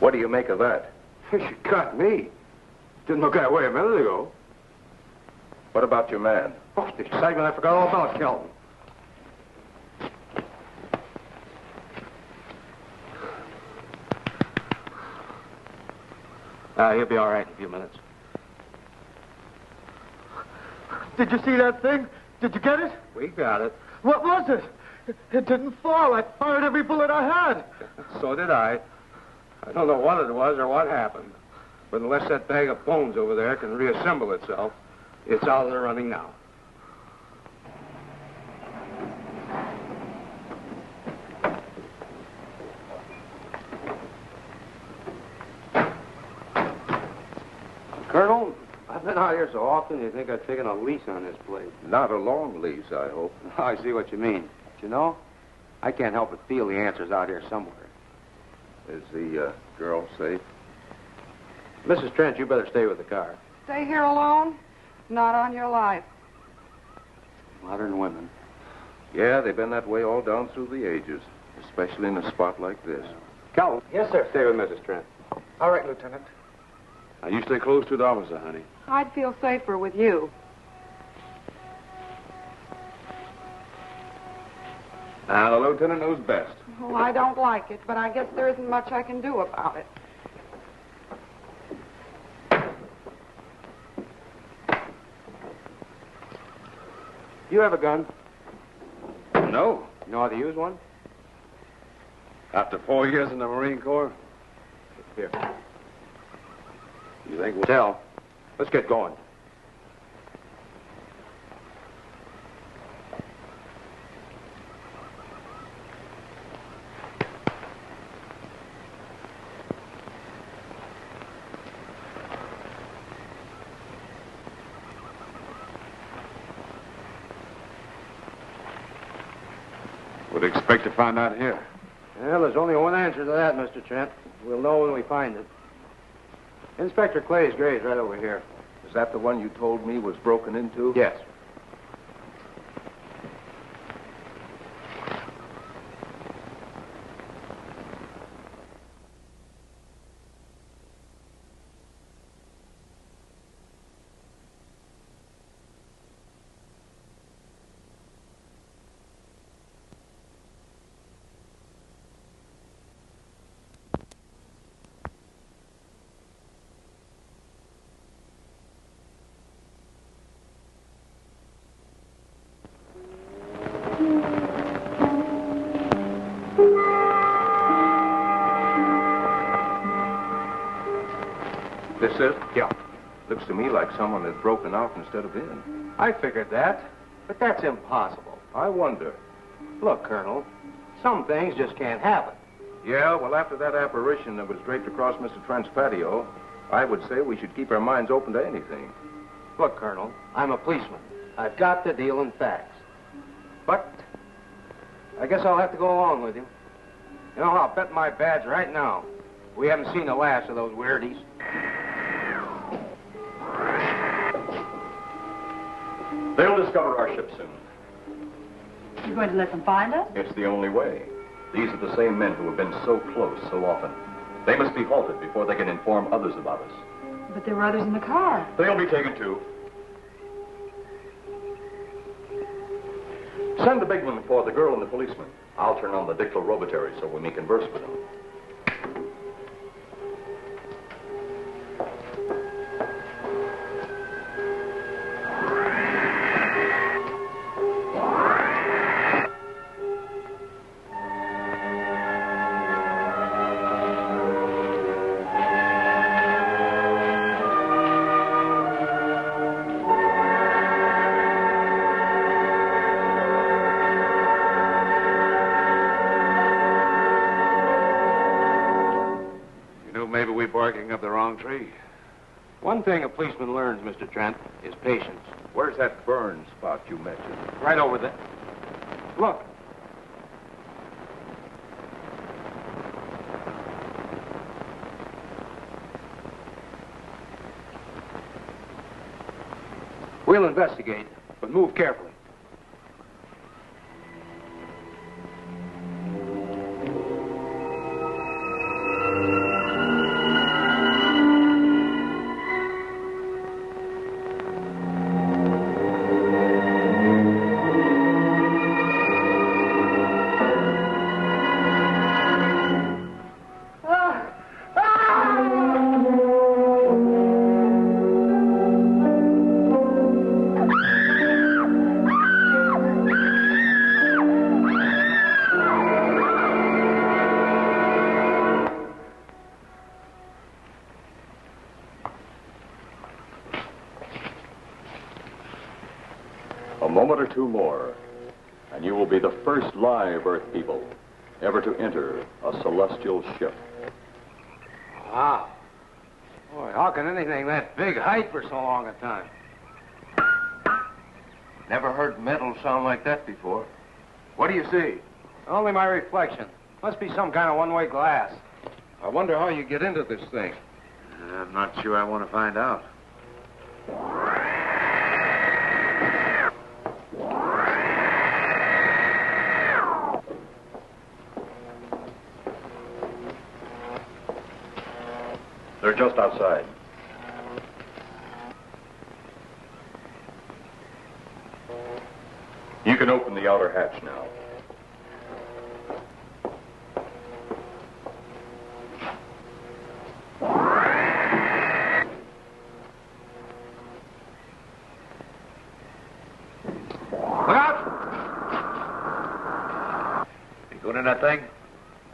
S19: What do you make of that?
S8: You got me. Didn't look that way a minute ago.
S19: What about your man?
S18: Oh, the excitement, I forgot all about Kelton. He'll be all right in a few minutes.
S14: Did you see that thing? Did you get it?
S18: We got it.
S14: What was it? It didn't fall. I fired every bullet I had.
S18: So did I. I don't know what it was or what happened. But unless that bag of bones over there can reassemble itself, it's out of the running now. Colonel, I've been out here so often, you think I've taken a lease on this place.
S19: Not a long lease, I hope.
S18: I see what you mean. But you know, I can't help but feel the answers out here somewhere.
S19: Is the girl safe?
S18: Mrs. Trent, you better stay with the car.
S13: Stay here alone? Not on your life.
S18: Modern women.
S19: Yeah, they've been that way all down through the ages, especially in a spot like this.
S18: Calvin.
S14: Yes, sir.
S18: Stay with Mrs. Trent.
S14: All right, Lieutenant.
S8: Now, you stay close to the officer, honey.
S13: I'd feel safer with you.
S8: The lieutenant knows best.
S13: Oh, I don't like it, but I guess there isn't much I can do about it.
S18: You have a gun?
S8: No.
S18: You know how to use one?
S8: After 4 years in the Marine Corps?
S18: Here.
S8: You think we'll...
S18: Tell. Let's get going.
S8: Would expect to find out here.
S18: Well, there's only one answer to that, Mr. Trent. We'll know when we find it. Inspector Clay's grave's right over here.
S17: Is that the one you told me was broken into?
S18: Yes.
S17: This is?
S18: Yeah.
S17: Looks to me like someone had broken out instead of in.
S18: I figured that, but that's impossible.
S17: I wonder.
S18: Look, Colonel, some things just can't happen.
S17: Yeah, well, after that apparition that was draped across Mr. Trent's patio, I would say we should keep our minds open to anything.
S18: Look, Colonel, I'm a policeman. I've got to deal in facts. But I guess I'll have to go along with you. You know, I'll bet my badge right now we haven't seen the last of those weirdies.
S17: They'll discover our ship soon.
S7: You're going to let them find us?
S17: It's the only way. These are the same men who have been so close so often. They must be halted before they can inform others about us.
S7: But there were others in the car.
S17: They'll be taken too. Send the big one for the girl and the policeman. I'll turn on the dictorobatary so we may converse with them.
S8: Barking up the wrong tree.
S18: One thing a policeman learns, Mr. Trent, is patience.
S17: Where's that burn spot you mentioned?
S18: Right over there. Look. We'll investigate, but move carefully.
S17: Or two more, and you will be the first live Earth people ever to enter a celestial ship.
S18: Wow. Boy, how can anything that big hide for so long a time?
S5: Never heard metal sound like that before. What do you see?
S18: Only my reflection. Must be some kind of one-way glass.
S8: I wonder how you get into this thing.
S5: I'm not sure I want to find out.
S17: They're just outside. You can open the outer hatch now.
S18: Going in that thing?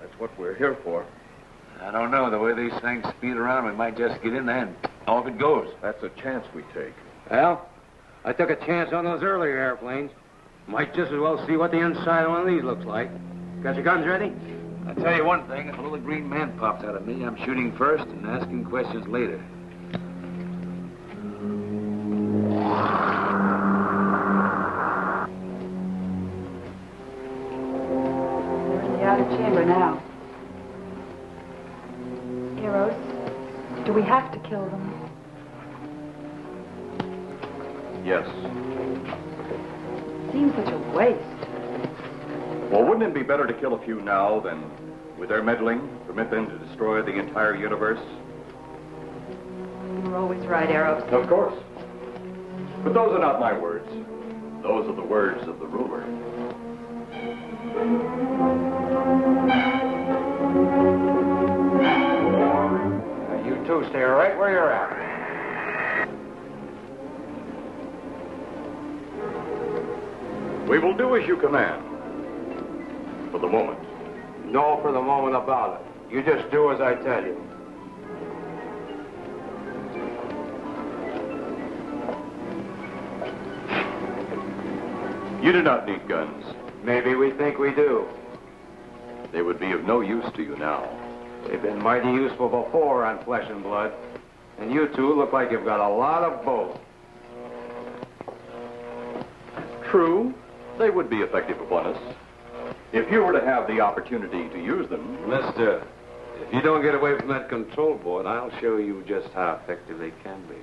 S19: That's what we're here for.
S18: I don't know. The way these things speed around, we might just get in there and off it goes.
S19: That's a chance we take.
S18: Well, I took a chance on those earlier airplanes. Might just as well see what the inside of one of these looks like. Got your guns ready? I'll tell you one thing. If a little green man pops out of me, I'm shooting first and asking questions later.
S13: We're in the outer chamber now. Eros, do we have to kill them?
S20: Yes.
S13: Seems such a waste.
S20: Well, wouldn't it be better to kill a few now than, with their meddling, permit them to destroy the entire universe?
S13: You're always right, Eros.
S20: Of course. But those are not my words. Those are the words of the ruler.
S18: You two stay right where you're at.
S20: We will do as you command. For the moment.
S18: No for the moment about it. You just do as I tell you.
S20: You do not need guns.
S18: Maybe we think we do.
S20: They would be of no use to you now.
S18: They've been mighty useful before on flesh and blood. And you two look like you've got a lot of both.
S20: True, they would be effective upon us. If you were to have the opportunity to use them...
S18: Mister, if you don't get away from that control board, I'll show you just how effective they can be.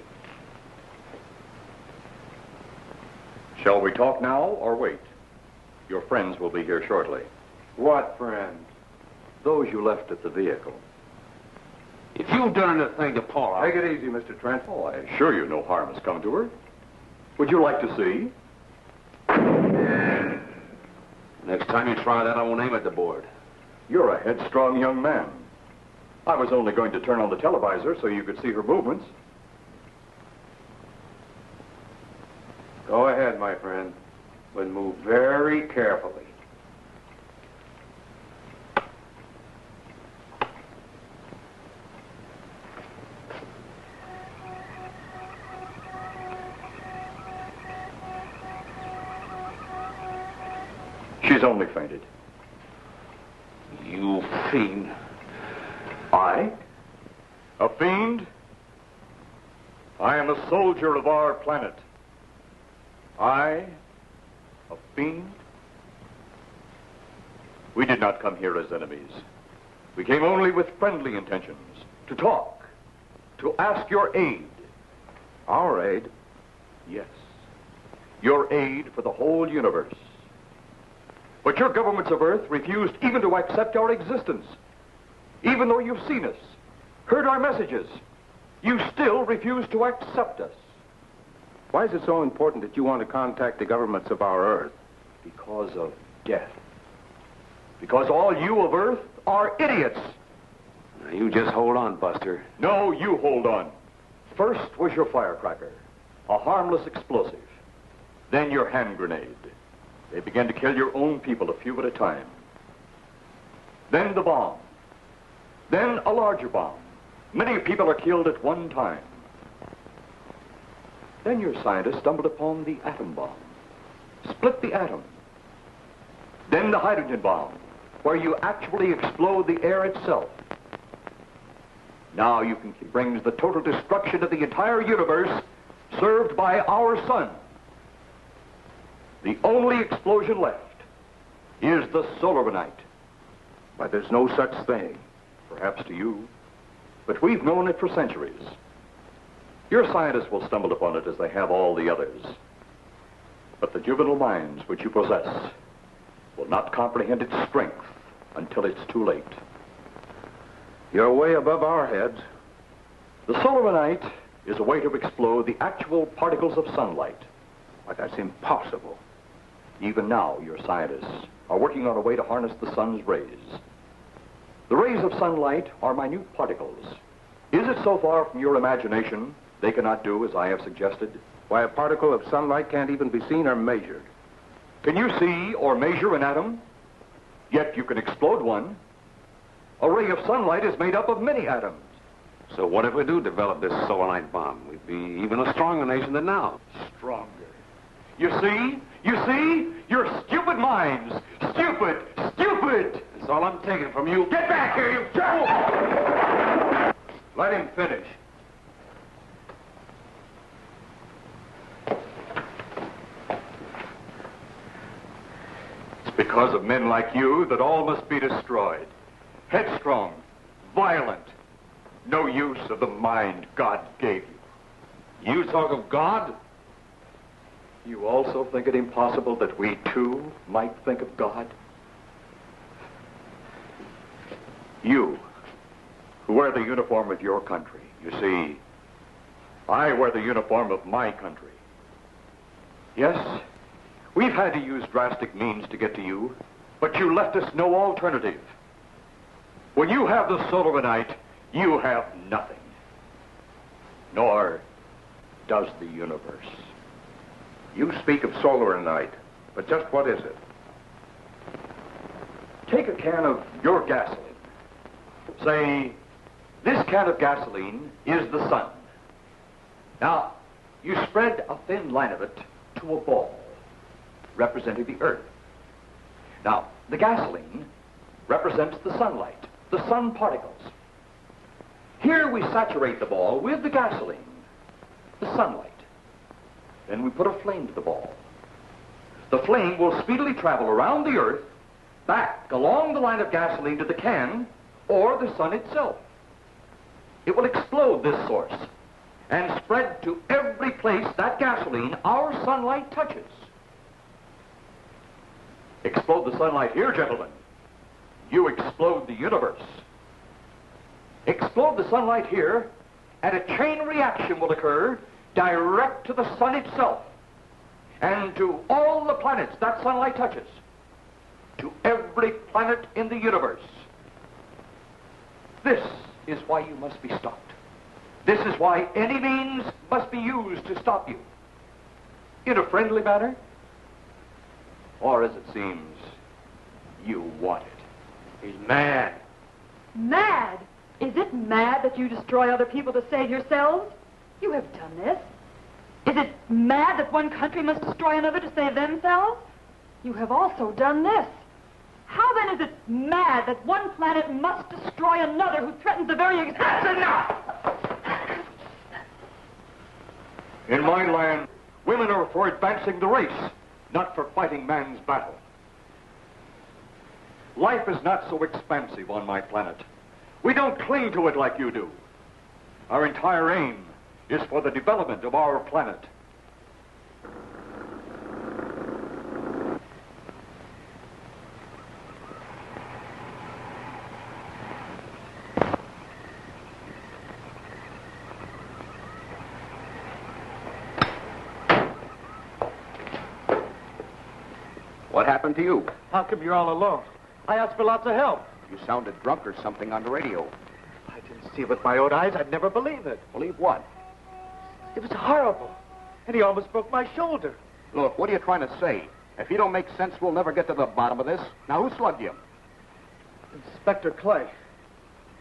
S20: Shall we talk now or wait? Your friends will be here shortly.
S18: What friends?
S20: Those you left at the vehicle.
S18: If you've done anything to Paula...
S20: Take it easy, Mr. Trent. Oh, I assure you no harm has come to her. Would you like to see?
S18: Next time you try that, I won't aim at the board.
S20: You're a headstrong young man. I was only going to turn on the televisor so you could see her movements.
S18: Go ahead, my friend, but move very carefully.
S20: She's only fainted.
S18: You fiend.
S20: I? A fiend? I am a soldier of our planet. I? A fiend? We did not come here as enemies. We came only with friendly intentions. To talk. To ask your aid.
S18: Our aid?
S20: Yes. Your aid for the whole universe. But your governments of Earth refused even to accept our existence. Even though you've seen us, heard our messages, you still refuse to accept us.
S18: Why is it so important that you want to contact the governments of our Earth?
S20: Because of death. Because all you of Earth are idiots.
S18: Now, you just hold on, Buster.
S20: No, you hold on. First was your firecracker, a harmless explosive. Then your hand grenade. They began to kill your own people a few at a time. Then the bomb. Then a larger bomb. Many people are killed at one time. Then your scientists stumbled upon the atom bomb. Split the atom. Then the hydrogen bomb, where you actually explode the air itself. Now you can bring the total destruction of the entire universe served by our sun. The only explosion left is the solarite.
S18: But there's no such thing.
S20: Perhaps to you, but we've known it for centuries. Your scientists will stumble upon it as they have all the others. But the juvenile minds which you possess will not comprehend its strength until it's too late.
S18: You're way above our heads.
S20: The solarite is a way to explode the actual particles of sunlight.
S18: But that's impossible.
S20: Even now, your scientists are working on a way to harness the sun's rays. The rays of sunlight are minute particles. Is it so far from your imagination they cannot do as I have suggested?
S18: Why, a particle of sunlight can't even be seen or measured.
S20: Can you see or measure an atom? Yet you can explode one. A ray of sunlight is made up of many atoms.
S8: So what if we do develop this solar bomb? We'd be even a stronger nation than now.
S20: Stronger. You see? You see? Your stupid minds. Stupid! Stupid!
S8: That's all I'm taking from you.
S20: Get back here, you fool! Let him finish. It's because of men like you that all must be destroyed. Headstrong, violent, no use of the mind God gave you.
S8: You talk of God?
S20: You also think it impossible that we too might think of God? You, who wear the uniform of your country, you see, I wear the uniform of my country. Yes, we've had to use drastic means to get to you, but you left us no alternative. When you have the soul of a night, you have nothing. Nor does the universe.
S5: You speak of solar night, but just what is it?
S20: Take a can of your gasoline. Say, this can of gasoline is the sun. Now, you spread a thin line of it to a ball, representing the earth. Now, the gasoline represents the sunlight, the sun particles. Here we saturate the ball with the gasoline, the sunlight. Then we put a flame to the ball. The flame will speedily travel around the earth, back along the line of gasoline to the can, or the sun itself. It will explode this source and spread to every place that gasoline, our sunlight, touches. Explode the sunlight here, gentlemen. You explode the universe. Explode the sunlight here, and a chain reaction will occur direct to the sun itself and to all the planets that sunlight touches, to every planet in the universe. This is why you must be stopped. This is why any means must be used to stop you. In a friendly manner, or as it seems, you want it.
S21: He's mad.
S22: Mad? Is it mad that you destroy other people to save yourselves? You have done this. Is it mad that one country must destroy another to save themselves? You have also done this. How then is it mad that one planet must destroy another who threatens the very existence?
S20: That's enough! In my land, women are for advancing the race, not for fighting man's battle. Life is not so expansive on my planet. We don't cling to it like you do. Our entire aim is for the development of our planet.
S6: What happened to you?
S14: How come you're all alone? I asked for lots of help.
S6: You sounded drunk or something on the radio.
S14: I didn't see it with my own eyes. I'd never believe it.
S6: Believe what?
S14: It was horrible. And he almost broke my shoulder.
S6: Look, what are you trying to say? If you don't make sense, we'll never get to the bottom of this. Now, who slugged you?
S14: Inspector Clay.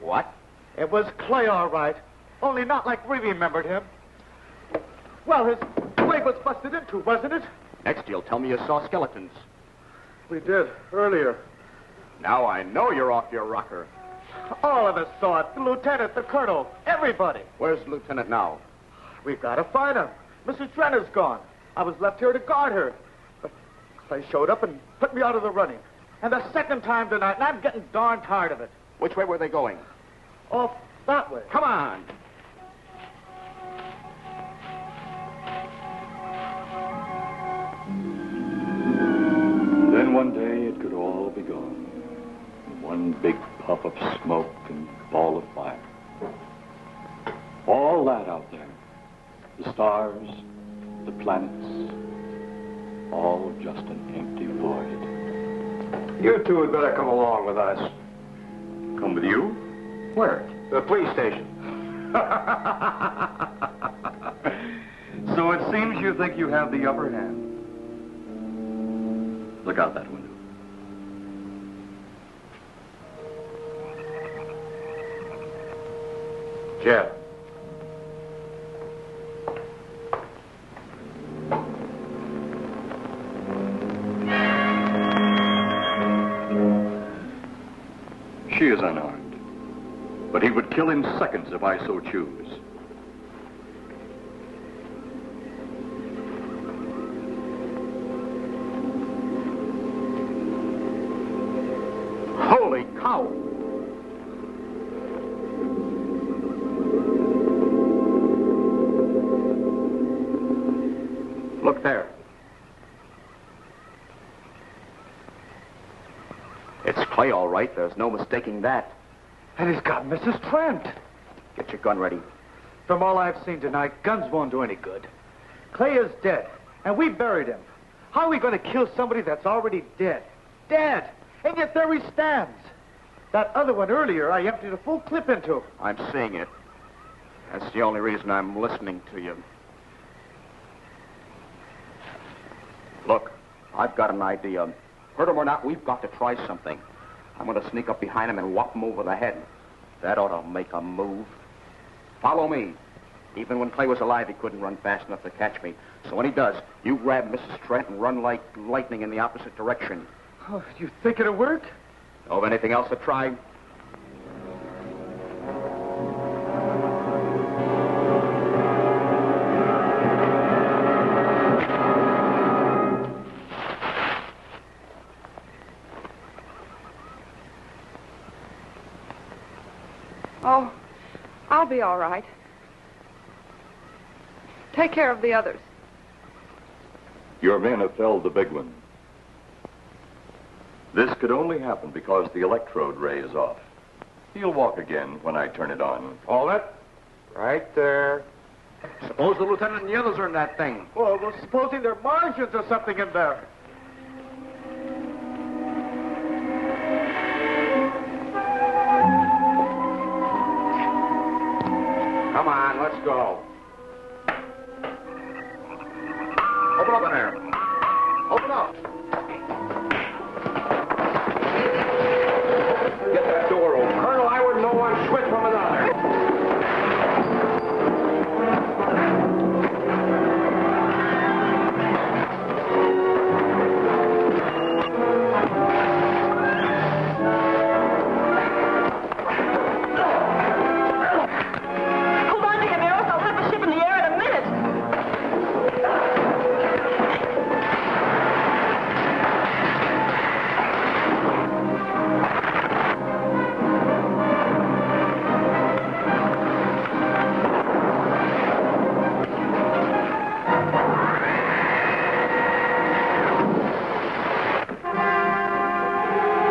S6: What?
S14: It was Clay, all right. Only not like we remembered him. Well, his leg was busted into, wasn't it?
S6: Next, you'll tell me you saw skeletons.
S14: We did, earlier.
S6: Now I know you're off your rocker.
S14: All of us saw it. The lieutenant, the colonel, everybody.
S6: Where's the lieutenant now?
S14: We've got to find him. Mrs. Trenner's gone. I was left here to guard her. But Clay showed up and put me out of the running. And the second time tonight, and I'm getting darn tired of it.
S6: Which way were they going?
S14: Off that way.
S6: Come on.
S20: Then one day it could all be gone. One big puff of smoke and ball of fire. All that out there. The stars, the planets, all just an empty void.
S8: You two had better come along with us.
S20: Come with you? Where?
S8: The police station.
S20: So it seems you think you have the upper hand. Look out that window.
S19: Jeff.
S20: She is unarmed, but he would kill in seconds if I so choose.
S6: Holy cow! Look there. It's Clay, all right. There's no mistaking that.
S14: And he's got Mrs. Trent.
S6: Get your gun ready.
S14: From all I've seen tonight, guns won't do any good. Clay is dead, and we buried him. How are we going to kill somebody that's already dead? Dead! And yet there he stands. That other one earlier, I emptied a full clip into.
S6: I'm seeing it. That's the only reason I'm listening to you. Look, I've got an idea. Hurt him or not, we've got to try something. I'm going to sneak up behind him and whop him over the head. That ought to make a move. Follow me. Even when Clay was alive, he couldn't run fast enough to catch me. So when he does, you grab Mrs. Trent and run like lightning in the opposite direction.
S14: Oh, you think it'll work?
S6: Know of anything else to try?
S10: Oh, I'll be all right. Take care of the others.
S20: Your men have felled the big one. This could only happen because the electrode ray is off. He'll walk again when I turn it on.
S18: Hold it. Right there. Suppose the lieutenant and the others are in that thing.
S14: Well, supposing there are Martians or something in there.
S18: Come on, let's go. Open up in there. Open up. Get that door open. Colonel, I wouldn't know one switch from another.
S22: Hold on to him, Eros. I'll have the ship in the air in a minute.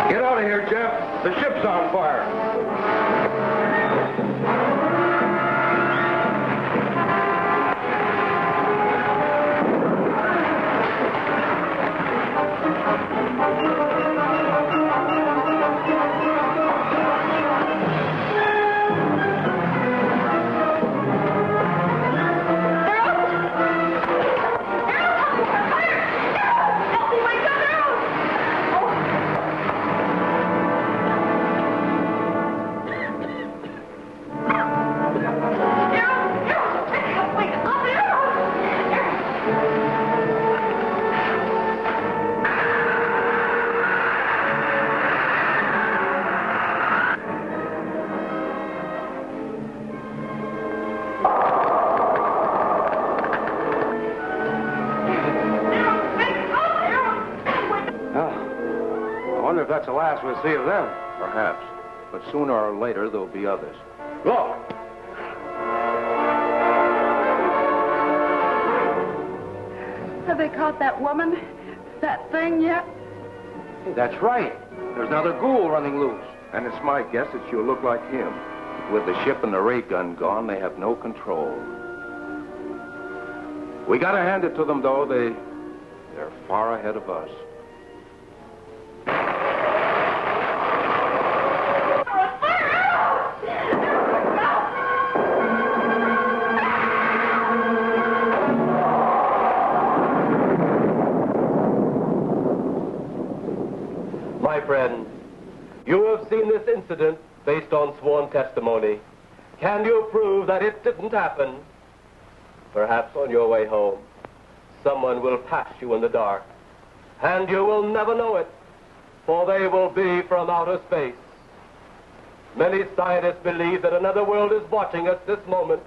S18: Get out of here, Jeff. The ship's on fire. I wonder if that's the last we'll see of them.
S19: Perhaps. But sooner or later, there'll be others.
S18: Look!
S10: Have they caught that woman? That thing yet?
S18: Hey, that's right. There's another ghoul running loose.
S19: And it's my guess that she'll look like him. With the ship and the ray gun gone, they have no control. We gotta hand it to them, though. They're far ahead of us.
S3: My friend, you have seen this incident based on sworn testimony. Can you prove that it didn't happen? Perhaps on your way home, someone will pass you in the dark, and you will never know it, for they will be from outer space. Many scientists believe that another world is watching us this moment.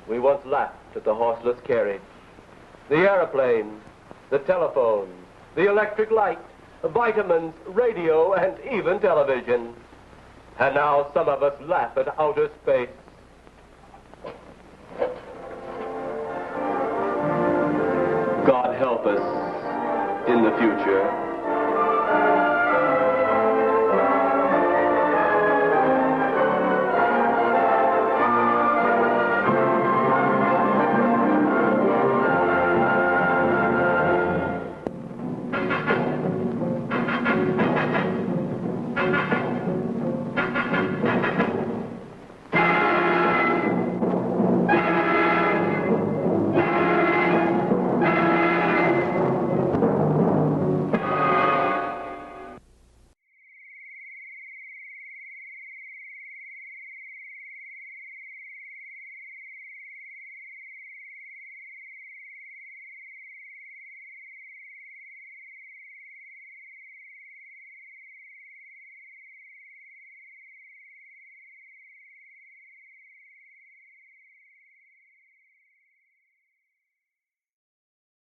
S3: We once laughed at the horseless carriage, the airplane, the telephone, the electric light, vitamins, radio, and even television. And now some of us laugh at outer space. God help us in the future.